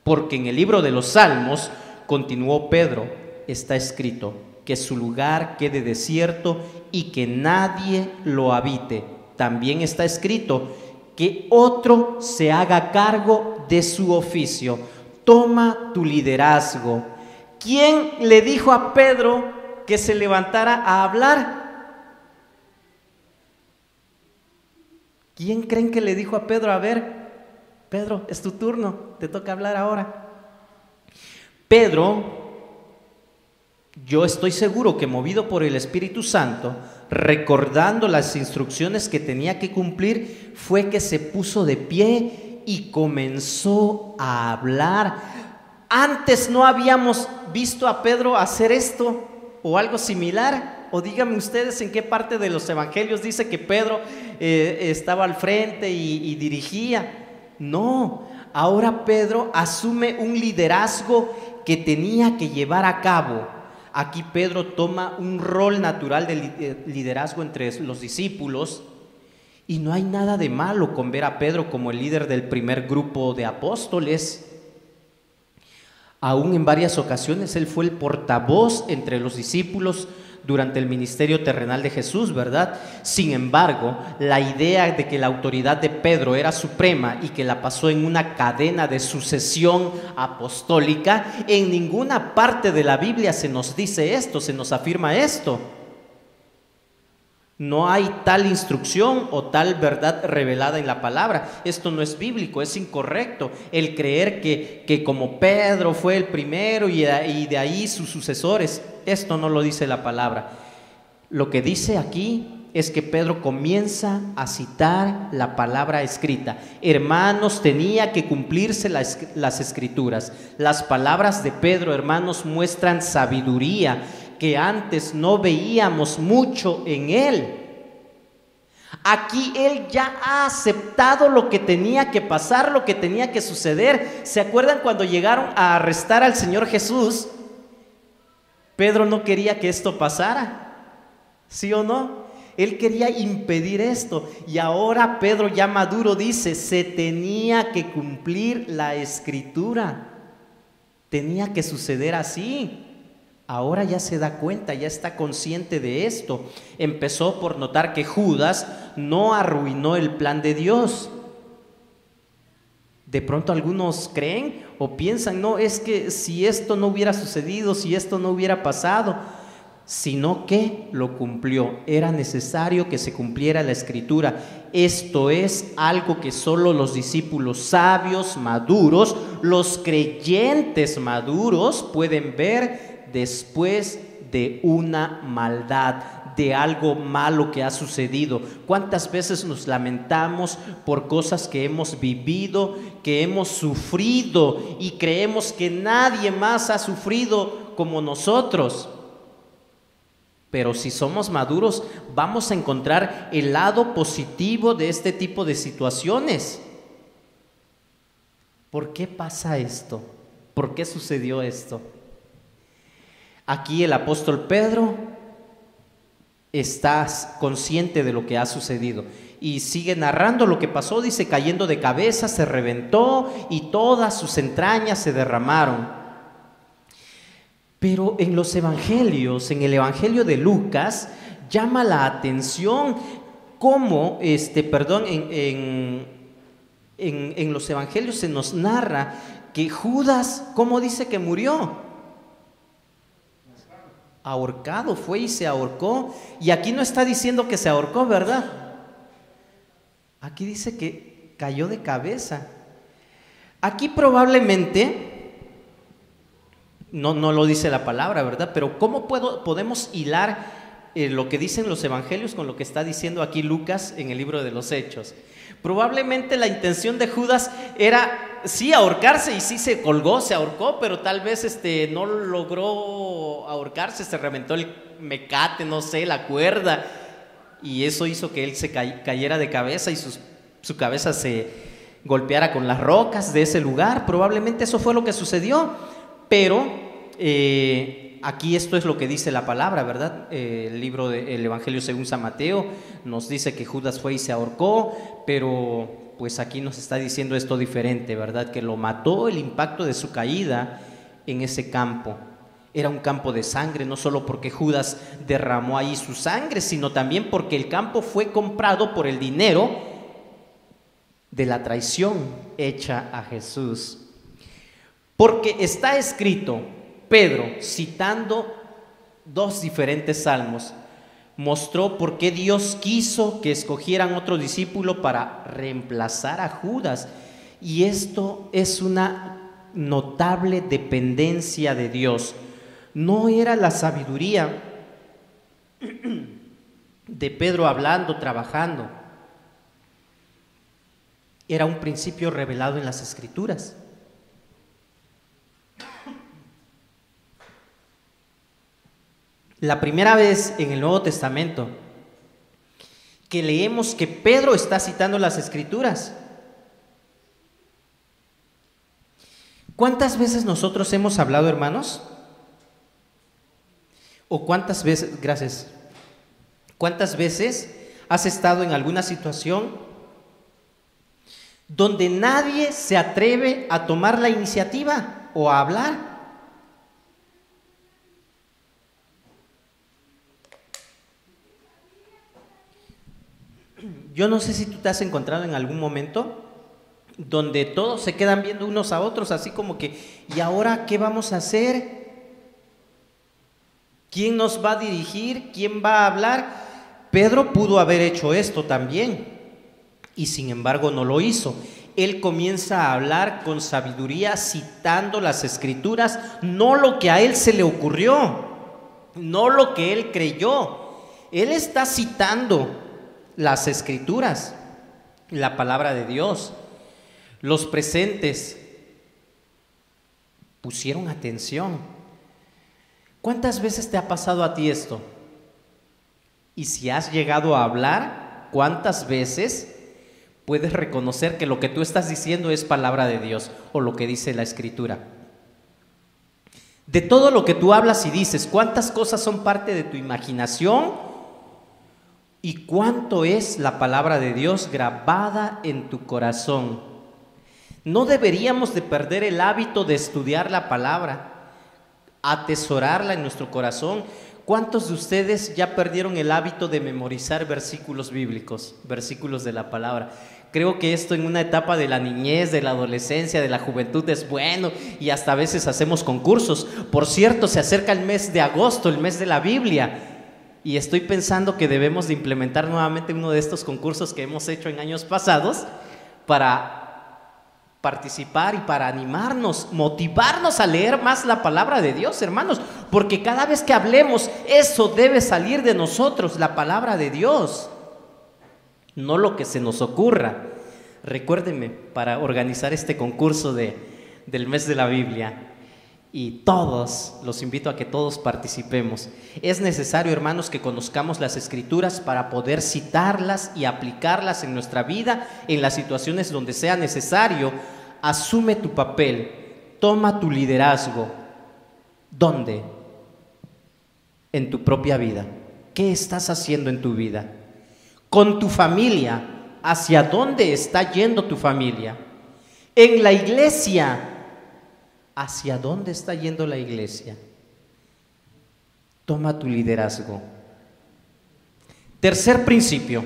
Speaker 4: Porque en el libro de los Salmos, continuó Pedro, está escrito: que su lugar quede desierto y que nadie lo habite. También está escrito: que otro se haga cargo de su oficio. Toma tu liderazgo. ¿Quién le dijo a Pedro que se levantara a hablar? ¿Quién creen que le dijo a Pedro? A ver, Pedro, es tu turno, te toca hablar ahora. Pedro, yo estoy seguro que movido por el Espíritu Santo, recordando las instrucciones que tenía que cumplir, fue que se puso de pie y comenzó a hablar. Antes no habíamos visto a Pedro hacer esto o algo similar. O díganme ustedes en qué parte de los evangelios dice que Pedro estaba al frente y dirigía. No, ahora Pedro asume un liderazgo que tenía que llevar a cabo. Aquí Pedro toma un rol natural de liderazgo entre los discípulos, y no hay nada de malo con ver a Pedro como el líder del primer grupo de apóstoles. Aún en varias ocasiones él fue el portavoz entre los discípulos durante el ministerio terrenal de Jesús, ¿verdad? Sin embargo, la idea de que la autoridad de Pedro era suprema y que la pasó en una cadena de sucesión apostólica, en ninguna parte de la Biblia se nos dice esto, se nos afirma esto. No hay tal instrucción o tal verdad revelada en la palabra. Esto no es bíblico, es incorrecto el creer que como Pedro fue el primero y de ahí sus sucesores. Esto no lo dice la palabra. Lo que dice aquí es que Pedro comienza a citar la palabra escrita. Hermanos, tenía que cumplirse las escrituras. Las palabras de Pedro, hermanos, muestran sabiduría que antes no veíamos mucho en él. Aquí él ya ha aceptado lo que tenía que pasar, lo que tenía que suceder. ¿Se acuerdan cuando llegaron a arrestar al Señor Jesús? Pedro no quería que esto pasara, ¿sí o no? Él quería impedir esto, y ahora Pedro ya maduro dice: se tenía que cumplir la escritura, tenía que suceder así. Ahora ya se da cuenta, ya está consciente de esto. Empezó por notar que Judas no arruinó el plan de Dios. De pronto algunos creen o piensan: no, es que si esto no hubiera sucedido, si esto no hubiera pasado. sino que lo cumplió. Era necesario que se cumpliera la Escritura. Esto es algo que solo los discípulos sabios, maduros, los creyentes maduros pueden ver después de una maldad, de algo malo que ha sucedido. ¿Cuántas veces nos lamentamos por cosas que hemos vivido, que hemos sufrido y creemos que nadie más ha sufrido como nosotros? Pero si somos maduros, vamos a encontrar el lado positivo de este tipo de situaciones. ¿Por qué pasa esto? ¿Por qué sucedió esto? Aquí el apóstol Pedro está consciente de lo que ha sucedido y sigue narrando lo que pasó. Dice: cayendo de cabeza se reventó y todas sus entrañas se derramaron. Pero en los evangelios, en el evangelio de Lucas, llama la atención cómo, en los evangelios se nos narra que Judas, ¿cómo dice que murió? Ahorcado, fue y se ahorcó. Y aquí no está diciendo que se ahorcó, ¿verdad? Aquí dice que cayó de cabeza. Aquí probablemente no lo dice la palabra, ¿verdad? Pero ¿cómo podemos hilar lo que dicen los evangelios con lo que está diciendo aquí Lucas en el libro de los Hechos? Probablemente la intención de Judas era sí ahorcarse, y sí se colgó, se ahorcó, pero tal vez no logró ahorcarse, se reventó el mecate, no sé, la cuerda, y eso hizo que él se cayera de cabeza y su cabeza se golpeara con las rocas de ese lugar. Probablemente eso fue lo que sucedió, pero aquí esto es lo que dice la palabra, ¿verdad? El Evangelio según San Mateo nos dice que Judas fue y se ahorcó, pero pues aquí nos está diciendo esto diferente, ¿verdad? Que lo mató el impacto de su caída en ese campo. Era un campo de sangre, no solo porque Judas derramó ahí su sangre, sino también porque el campo fue comprado por el dinero de la traición hecha a Jesús. Porque está escrito, Pedro, citando dos diferentes salmos, mostró por qué Dios quiso que escogieran otro discípulo para reemplazar a Judas. Y esto es una notable dependencia de Dios. No era la sabiduría de Pedro hablando, trabajando. Era un principio revelado en las Escrituras. La primera vez en el Nuevo Testamento que leemos que Pedro está citando las Escrituras. ¿Cuántas veces nosotros hemos hablado, hermanos? ¿O cuántas veces, gracias, cuántas veces has estado en alguna situación donde nadie se atreve a tomar la iniciativa o a hablar? Yo no sé si tú te has encontrado en algún momento donde todos se quedan viendo unos a otros así como que, ¿y ahora qué vamos a hacer? ¿Quién nos va a dirigir? ¿Quién va a hablar? Pedro pudo haber hecho esto también y sin embargo no lo hizo. Él comienza a hablar con sabiduría, citando las Escrituras, no lo que a él se le ocurrió, no lo que él creyó. Él está citando las Escrituras, la palabra de Dios. Los presentes pusieron atención. ¿Cuántas veces te ha pasado a ti esto? Y si has llegado a hablar, ¿cuántas veces puedes reconocer que lo que tú estás diciendo es palabra de Dios o lo que dice la Escritura? De todo lo que tú hablas y dices, ¿cuántas cosas son parte de tu imaginación? ¿Y cuánto es la palabra de Dios grabada en tu corazón? No deberíamos de perder el hábito de estudiar la palabra, atesorarla en nuestro corazón. ¿Cuántos de ustedes ya perdieron el hábito de memorizar versículos bíblicos, versículos de la palabra? Creo que esto en una etapa de la niñez, de la adolescencia, de la juventud es bueno, y hasta a veces hacemos concursos. Por cierto, se acerca el mes de agosto, el mes de la Biblia, y estoy pensando que debemos de implementar nuevamente uno de estos concursos que hemos hecho en años pasados para participar y para animarnos, motivarnos a leer más la palabra de Dios, hermanos, porque cada vez que hablemos, eso debe salir de nosotros, la palabra de Dios, no lo que se nos ocurra. Recuérdenme para organizar este concurso del mes de la Biblia, y todos, los invito a que todos participemos. Es necesario, hermanos, que conozcamos las Escrituras para poder citarlas y aplicarlas en nuestra vida, en las situaciones donde sea necesario. Asume tu papel, toma tu liderazgo. ¿Dónde? En tu propia vida. ¿Qué estás haciendo en tu vida? Con tu familia, ¿hacia dónde está yendo tu familia? En la iglesia, ¿hacia dónde está yendo la iglesia? Toma tu liderazgo. Tercer principio.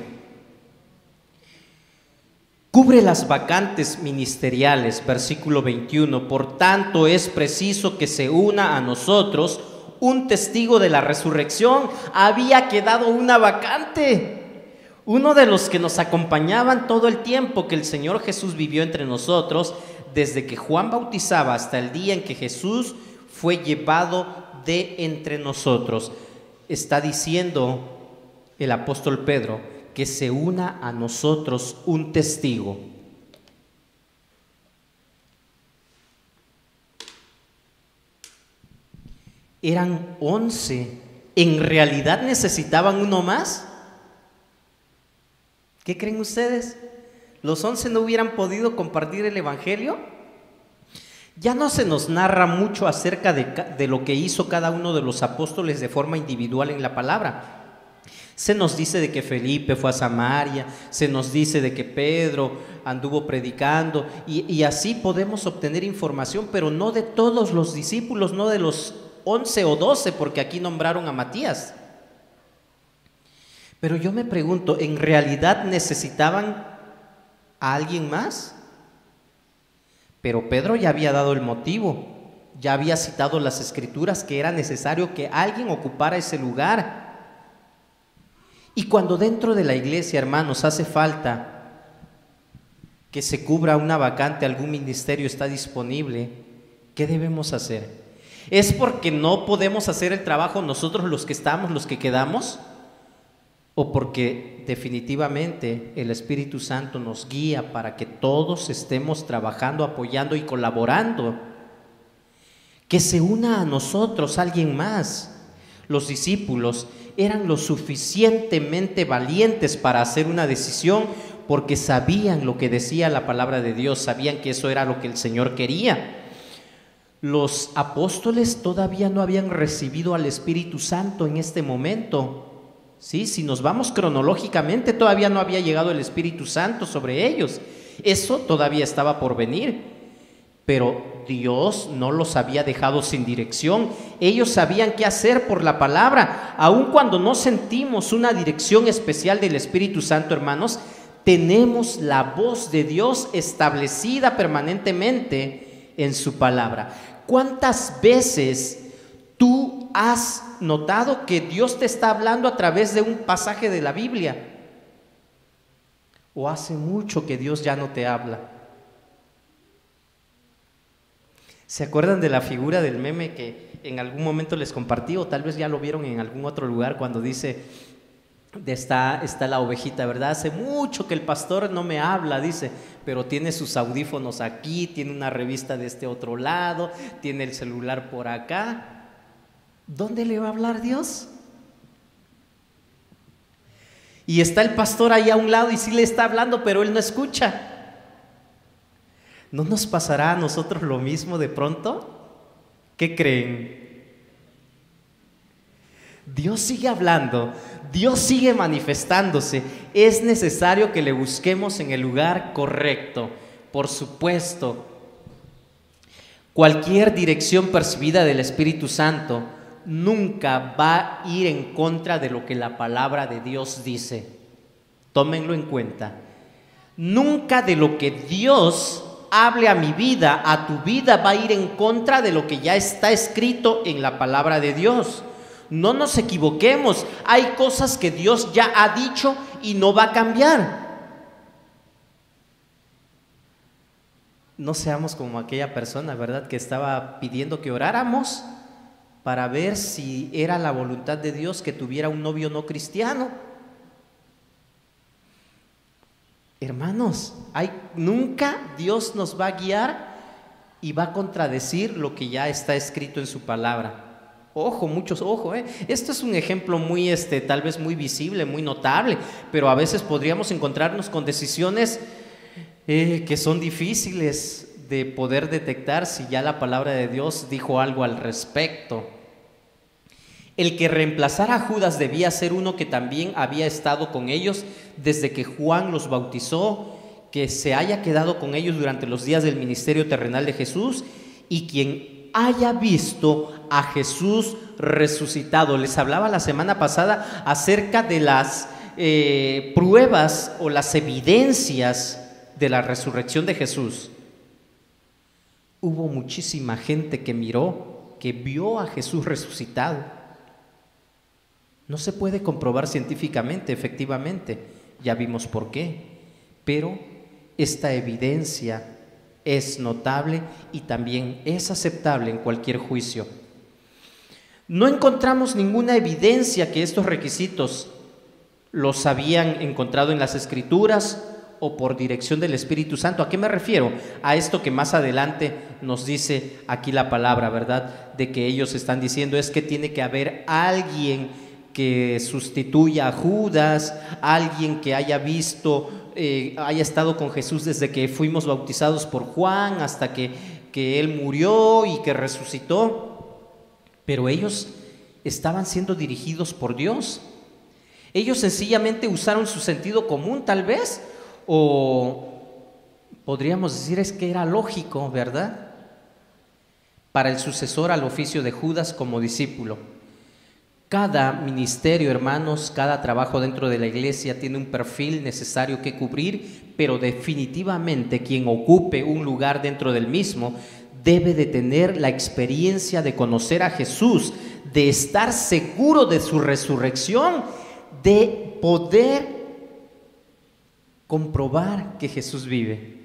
Speaker 4: Cubre las vacantes ministeriales, versículo 21. Por tanto, es preciso que se una a nosotros un testigo de la resurrección. Había quedado una vacante. Uno de los que nos acompañaban todo el tiempo que el Señor Jesús vivió entre nosotros, desde que Juan bautizaba hasta el día en que Jesús fue llevado de entre nosotros. Está diciendo el apóstol Pedro que se una a nosotros un testigo. Eran 11. ¿En realidad necesitaban uno más? ¿Qué creen ustedes? ¿Los 11 no hubieran podido compartir el evangelio? Ya no se nos narra mucho acerca de lo que hizo cada uno de los apóstoles de forma individual en la palabra. Se nos dice de que Felipe fue a Samaria, se nos dice de que Pedro anduvo predicando, y así podemos obtener información, pero no de todos los discípulos, no de los 11 o 12, porque aquí nombraron a Matías. Pero yo me pregunto, ¿en realidad necesitaban a alguien más? Pero Pedro ya había dado el motivo, ya había citado las Escrituras que era necesario que alguien ocupara ese lugar. Y cuando dentro de la iglesia, hermanos, hace falta que se cubra una vacante, algún ministerio está disponible, ¿qué debemos hacer? ¿Es porque no podemos hacer el trabajo nosotros los que estamos, los que quedamos? ¿O porque definitivamente el Espíritu Santo nos guía para que todos estemos trabajando, apoyando y colaborando? Que se una a nosotros alguien más. Los discípulos eran lo suficientemente valientes para hacer una decisión, porque sabían lo que decía la palabra de Dios, sabían que eso era lo que el Señor quería. Los apóstoles todavía no habían recibido al Espíritu Santo en este momento. Sí, si nos vamos cronológicamente, todavía no había llegado el Espíritu Santo sobre ellos. Eso todavía estaba por venir. Pero Dios no los había dejado sin dirección. Ellos sabían qué hacer por la palabra. Aun cuando no sentimos una dirección especial del Espíritu Santo, hermanos, tenemos la voz de Dios establecida permanentemente en su palabra. ¿Cuántas veces tú has notado que Dios te está hablando a través de un pasaje de la Biblia? ¿O hace mucho que Dios ya no te habla? ¿Se acuerdan de la figura del meme que en algún momento les compartí, o tal vez ya lo vieron en algún otro lugar, cuando dice, está la ovejita, ¿verdad? Hace mucho que el pastor no me habla, dice, pero tiene sus audífonos aquí, tiene una revista de este otro lado, tiene el celular por acá. ¿Dónde le va a hablar Dios? Y está el pastor ahí a un lado y sí le está hablando, pero él no escucha. ¿No nos pasará a nosotros lo mismo de pronto? ¿Qué creen? Dios sigue hablando, Dios sigue manifestándose. Es necesario que le busquemos en el lugar correcto. Por supuesto, cualquier dirección percibida del Espíritu Santo nunca va a ir en contra de lo que la palabra de Dios dice. Tómenlo en cuenta. Nunca de lo que Dios hable a mi vida, a tu vida, va a ir en contra de lo que ya está escrito en la palabra de Dios. No nos equivoquemos, hay cosas que Dios ya ha dicho y no va a cambiar. No seamos como aquella persona, ¿verdad?, que estaba pidiendo que oráramos para ver si era la voluntad de Dios que tuviera un novio no cristiano. Hermanos, nunca Dios nos va a guiar y va a contradecir lo que ya está escrito en su palabra. Ojo, muchos, ojo, esto es un ejemplo muy, tal vez muy visible, muy notable, pero a veces podríamos encontrarnos con decisiones que son difíciles de poder detectar si ya la palabra de Dios dijo algo al respecto. El que reemplazara a Judas debía ser uno que también había estado con ellos desde que Juan los bautizó, que se haya quedado con ellos durante los días del ministerio terrenal de Jesús y quien haya visto a Jesús resucitado. Les hablaba la semana pasada acerca de las pruebas o las evidencias de la resurrección de Jesús. Hubo muchísima gente que vio a Jesús resucitado. No se puede comprobar científicamente, efectivamente, ya vimos por qué, pero esta evidencia es notable y también es aceptable en cualquier juicio. No encontramos ninguna evidencia que estos requisitos los habían encontrado en las Escrituras o por dirección del Espíritu Santo. ¿A qué me refiero? A esto que más adelante nos dice aquí la palabra, ¿verdad? De que ellos están diciendo es que tiene que haber alguien que sustituya a Judas, alguien que haya visto, haya estado con Jesús desde que fuimos bautizados por Juan hasta que Él murió y que resucitó. Pero ellos estaban siendo dirigidos por Dios. Ellos sencillamente usaron su sentido común, tal vez, o podríamos decir es que era lógico, ¿verdad?, para el sucesor al oficio de Judas como discípulo. Cada ministerio, hermanos, cada trabajo dentro de la iglesia tiene un perfil necesario que cubrir, pero definitivamente quien ocupe un lugar dentro del mismo debe de tener la experiencia de conocer a Jesús, de estar seguro de su resurrección, de poder comprobar que Jesús vive.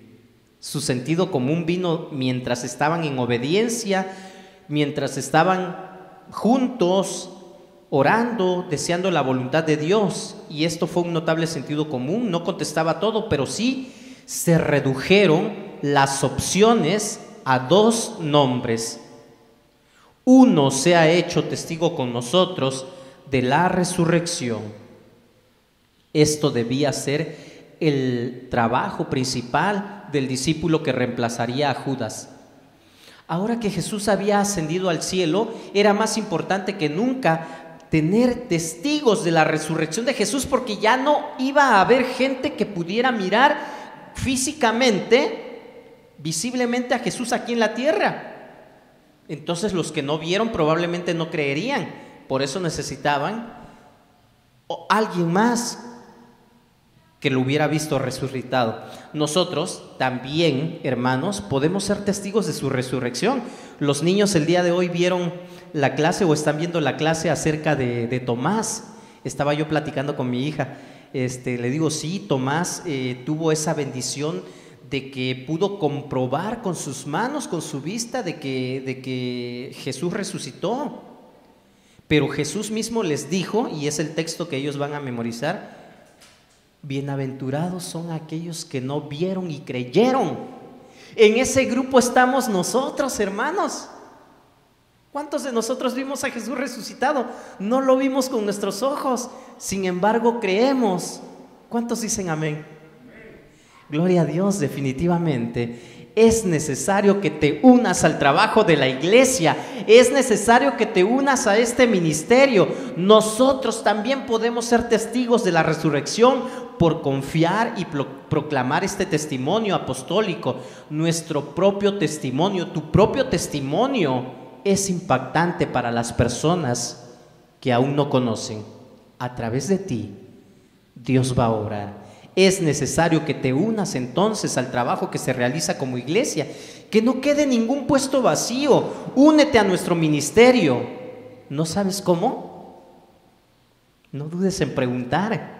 Speaker 4: Su sentido común vino mientras estaban en obediencia, mientras estaban juntos, orando, deseando la voluntad de Dios, y esto fue un notable sentido común. No contestaba todo, pero sí se redujeron las opciones a dos nombres. Uno se ha hecho testigo con nosotros de la resurrección. Esto debía ser el trabajo principal del discípulo que reemplazaría a Judas. Ahora que Jesús había ascendido al cielo, era más importante que nunca tener testigos de la resurrección de Jesús, porque ya no iba a haber gente que pudiera mirar físicamente, visiblemente a Jesús aquí en la tierra. Entonces los que no vieron probablemente no creerían. Por eso necesitaban alguien más que lo hubiera visto resucitado. Nosotros también, hermanos, podemos ser testigos de su resurrección. Los niños el día de hoy vieron la clase o están viendo la clase acerca de Tomás. Estaba yo platicando con mi hija, le digo, sí, Tomás tuvo esa bendición de que pudo comprobar con sus manos, con su vista, de que Jesús resucitó. Pero Jesús mismo les dijo, y es el texto que ellos van a memorizar: bienaventurados son aquellos que no vieron y creyeron. En ese grupo estamos nosotros, hermanos. ¿Cuántos de nosotros vimos a Jesús resucitado? No lo vimos con nuestros ojos, sin embargo creemos. ¿Cuántos dicen amén? Gloria a Dios. Definitivamente es necesario que te unas al trabajo de la iglesia, es necesario que te unas a este ministerio. Nosotros también podemos ser testigos de la resurrección por confiar y proclamar este testimonio apostólico. Nuestro propio testimonio, tu propio testimonio es impactante para las personas que aún no conocen. A través de ti, Dios va a obrar. Es necesario que te unas entonces al trabajo que se realiza como iglesia, que no quede ningún puesto vacío. Únete a nuestro ministerio. ¿No sabes cómo? No dudes en preguntar.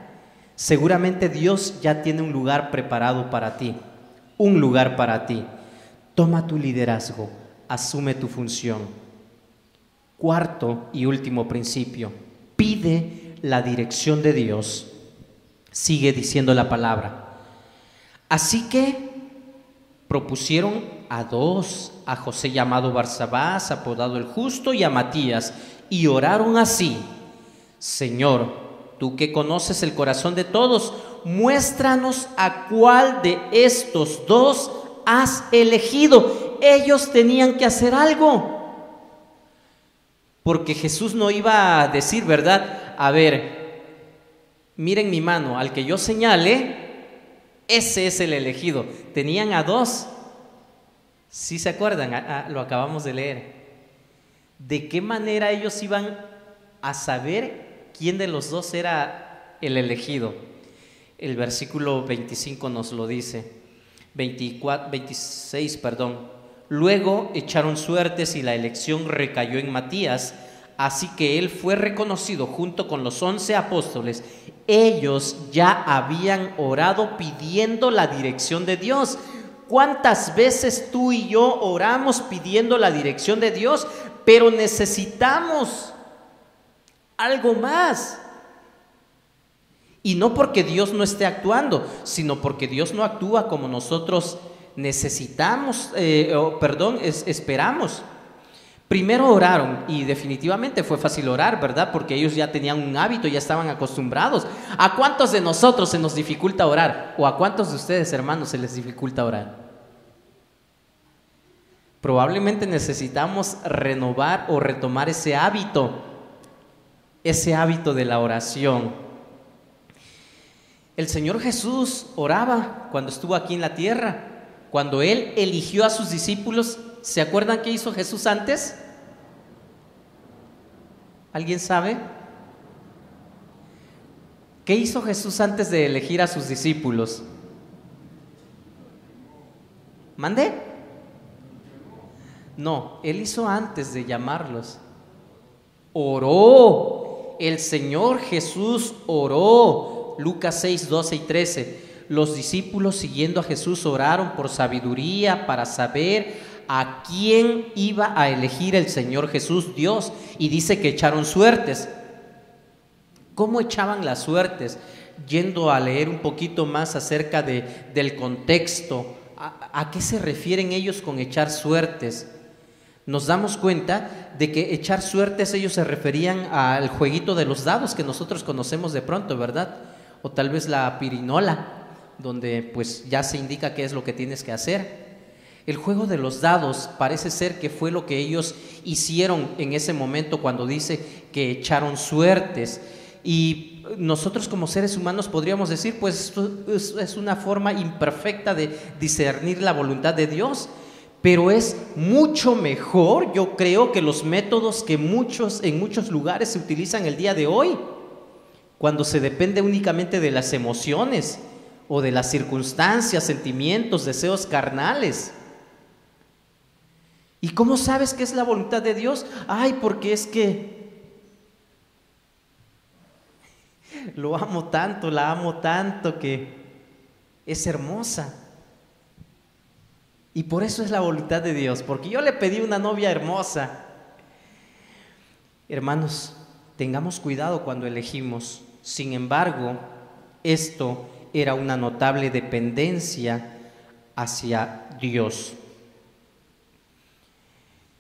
Speaker 4: Seguramente Dios ya tiene un lugar preparado para ti, un lugar para ti. Toma tu liderazgo, asume tu función. Cuarto y último principio, pide la dirección de Dios. Sigue diciendo la palabra. Así que propusieron a dos, a José llamado Barsabás, apodado el Justo, y a Matías, y oraron así: Señor, tú que conoces el corazón de todos, muéstranos a cuál de estos dos has elegido. Ellos tenían que hacer algo, porque Jesús no iba a decir, ¿verdad? A ver, miren mi mano, al que yo señale, ese es el elegido. Tenían a dos. ¿Sí se acuerdan? Lo acabamos de leer. ¿De qué manera ellos iban a saber quién de los dos era el elegido? El versículo 25 nos lo dice. 26, perdón. Luego echaron suertes y la elección recayó en Matías, así que él fue reconocido junto con los 11 apóstoles. Ellos ya habían orado pidiendo la dirección de Dios. ¿Cuántas veces tú y yo oramos pidiendo la dirección de Dios? Pero necesitamos algo más. Y no porque Dios no esté actuando, sino porque Dios no actúa como nosotros necesitamos, esperamos. Primero oraron y definitivamente fue fácil orar, ¿verdad? Porque ellos ya tenían un hábito, ya estaban acostumbrados. ¿A cuántos de nosotros se nos dificulta orar? ¿O a cuántos de ustedes, hermanos, se les dificulta orar? Probablemente necesitamos renovar o retomar ese hábito de la oración. El Señor Jesús oraba cuando estuvo aquí en la tierra. Cuando Él eligió a sus discípulos, ¿se acuerdan qué hizo Jesús antes? ¿Alguien sabe? ¿Qué hizo Jesús antes de elegir a sus discípulos? ¿Mande? No, Él hizo antes de llamarlos. Oró. El Señor Jesús oró. Lucas 6, 12 y 13. Los discípulos, siguiendo a Jesús, oraron por sabiduría para saber a quién iba a elegir el Señor Jesús, Dios, y dice que echaron suertes. ¿Cómo echaban las suertes? Yendo a leer un poquito más acerca del contexto, ¿a qué se refieren ellos con echar suertes? Nos damos cuenta de que echar suertes ellos se referían al jueguito de los dados que nosotros conocemos de pronto, ¿verdad? O tal vez la pirinola, donde pues ya se indica qué es lo que tienes que hacer. El juego de los dados parece ser que fue lo que ellos hicieron en ese momento cuando dice que echaron suertes. Y nosotros como seres humanos podríamos decir, pues esto es una forma imperfecta de discernir la voluntad de Dios, pero es mucho mejor, yo creo, que los métodos que en muchos lugares se utilizan el día de hoy, cuando se depende únicamente de las emociones o de las circunstancias, sentimientos, deseos carnales. ¿Y cómo sabes que es la voluntad de Dios? Ay, porque es que lo amo tanto, la amo tanto, que es hermosa. Y por eso es la voluntad de Dios, porque yo le pedí una novia hermosa. Hermanos, tengamos cuidado cuando elegimos. Sin embargo, esto era una notable dependencia hacia Dios.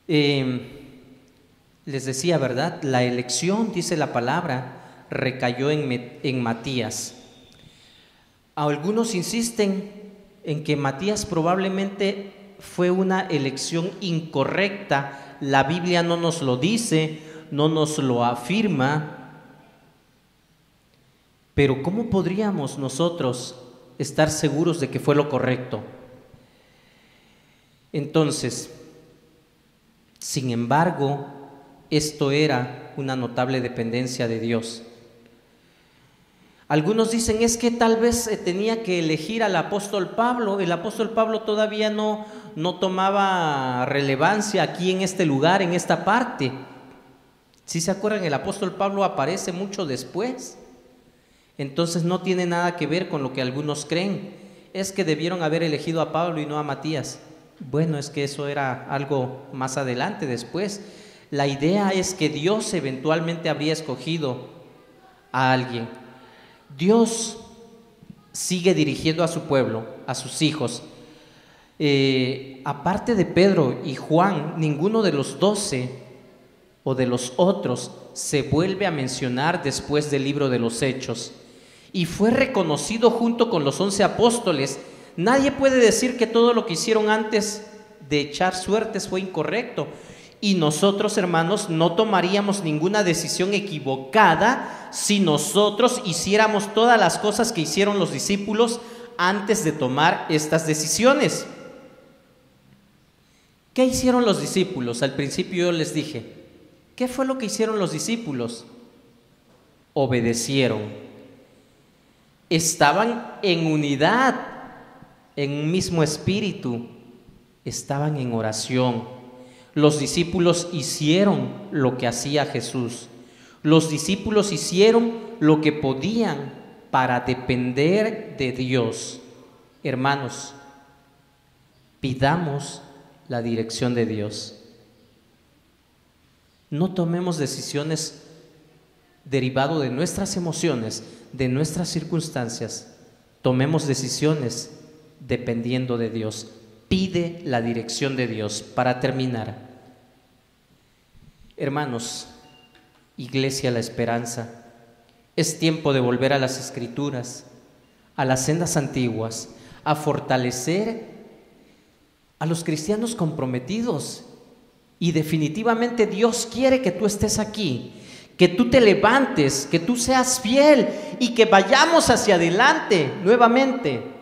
Speaker 4: Les decía, ¿verdad? La elección, dice la palabra, recayó en Matías. Algunos insisten en que Matías probablemente fue una elección incorrecta. La Biblia no nos lo dice, no nos lo afirma. Pero ¿cómo podríamos nosotros estar seguros de que fue lo correcto? Entonces, sin embargo, esto era una notable dependencia de Dios. Algunos dicen es que tal vez tenía que elegir al apóstol Pablo. El apóstol Pablo todavía no tomaba relevancia aquí en este lugar, en esta parte. Si se acuerdan, el apóstol Pablo aparece mucho después. Entonces no tiene nada que ver con lo que algunos creen. Es que debieron haber elegido a Pablo y no a Matías. Bueno, es que eso era algo más adelante, después. La idea es que Dios eventualmente habría escogido a alguien. Dios sigue dirigiendo a su pueblo, a sus hijos. Aparte de Pedro y Juan, ninguno de los 12 o de los otros se vuelve a mencionar después del libro de los Hechos. Y fue reconocido junto con los 11 apóstoles. Nadie puede decir que todo lo que hicieron antes de echar suertes fue incorrecto. Y nosotros, hermanos, no tomaríamos ninguna decisión equivocada si nosotros hiciéramos todas las cosas que hicieron los discípulos antes de tomar estas decisiones. ¿Qué hicieron los discípulos? Al principio yo les dije, ¿qué fue lo que hicieron los discípulos? Obedecieron. Estaban en unidad, en un mismo espíritu, estaban en oración. Los discípulos hicieron lo que hacía Jesús. Los discípulos hicieron lo que podían para depender de Dios. Hermanos, pidamos la dirección de Dios. No tomemos decisiones derivado de nuestras emociones, de nuestras circunstancias. Tomemos decisiones dependiendo de Dios. Pide la dirección de Dios. Para terminar, hermanos, Iglesia La Esperanza, es tiempo de volver a las Escrituras, a las sendas antiguas, a fortalecer a los cristianos comprometidos. Y definitivamente Dios quiere que tú estés aquí, que tú te levantes, que tú seas fiel y que vayamos hacia adelante nuevamente.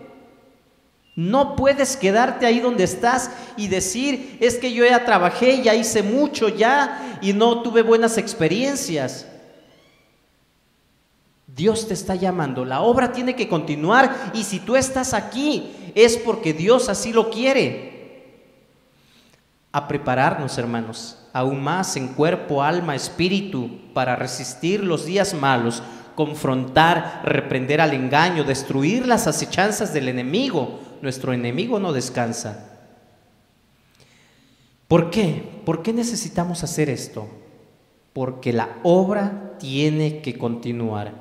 Speaker 4: No puedes quedarte ahí donde estás y decir, es que yo ya trabajé, ya hice mucho ya y no tuve buenas experiencias. Dios te está llamando, la obra tiene que continuar, y si tú estás aquí es porque Dios así lo quiere. A prepararnos, hermanos, aún más en cuerpo, alma, espíritu, para resistir los días malos, confrontar, reprender al engaño, destruir las acechanzas del enemigo. Nuestro enemigo no descansa. ¿Por qué? ¿Por qué necesitamos hacer esto? Porque la obra tiene que continuar.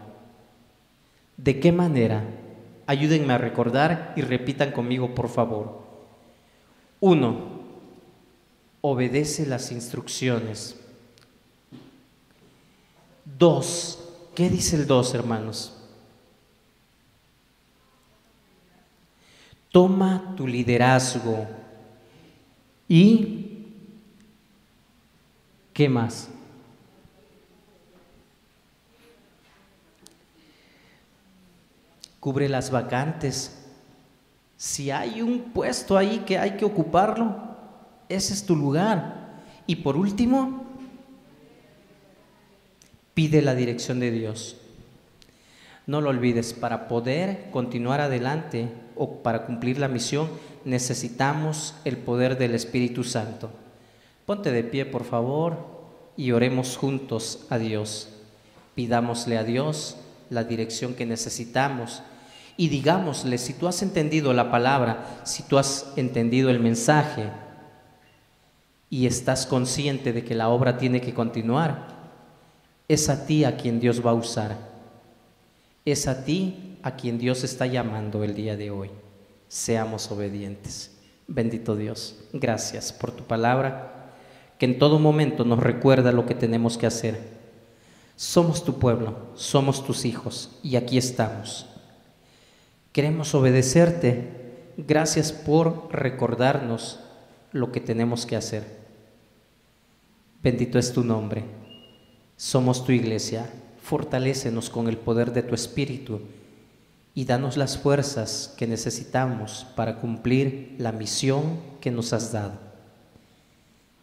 Speaker 4: ¿De qué manera? Ayúdenme a recordar y repitan conmigo, por favor. 1. Obedece las instrucciones. 2. ¿Qué dice el 2, hermanos? Toma tu liderazgo. ¿Y qué más? Cubre las vacantes. Si hay un puesto ahí que hay que ocuparlo, ese es tu lugar. Y por último, pide la dirección de Dios. No lo olvides, para poder continuar adelante o para cumplir la misión, necesitamos el poder del Espíritu Santo. Ponte de pie, por favor, y oremos juntos a Dios. Pidámosle a Dios la dirección que necesitamos y digámosle, si tú has entendido la palabra, si tú has entendido el mensaje y estás consciente de que la obra tiene que continuar, es a ti a quien Dios va a usar. Es a ti a quien Dios está llamando el día de hoy. Seamos obedientes. Bendito Dios, gracias por tu palabra, que en todo momento nos recuerda lo que tenemos que hacer. Somos tu pueblo, somos tus hijos y aquí estamos. Queremos obedecerte. Gracias por recordarnos lo que tenemos que hacer. Bendito es tu nombre. Somos tu iglesia. Fortalécenos con el poder de tu Espíritu y danos las fuerzas que necesitamos para cumplir la misión que nos has dado.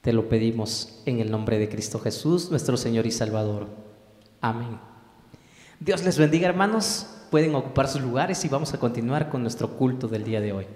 Speaker 4: Te lo pedimos en el nombre de Cristo Jesús, nuestro Señor y Salvador. Amén. Dios les bendiga, hermanos. Pueden ocupar sus lugares y vamos a continuar con nuestro culto del día de hoy.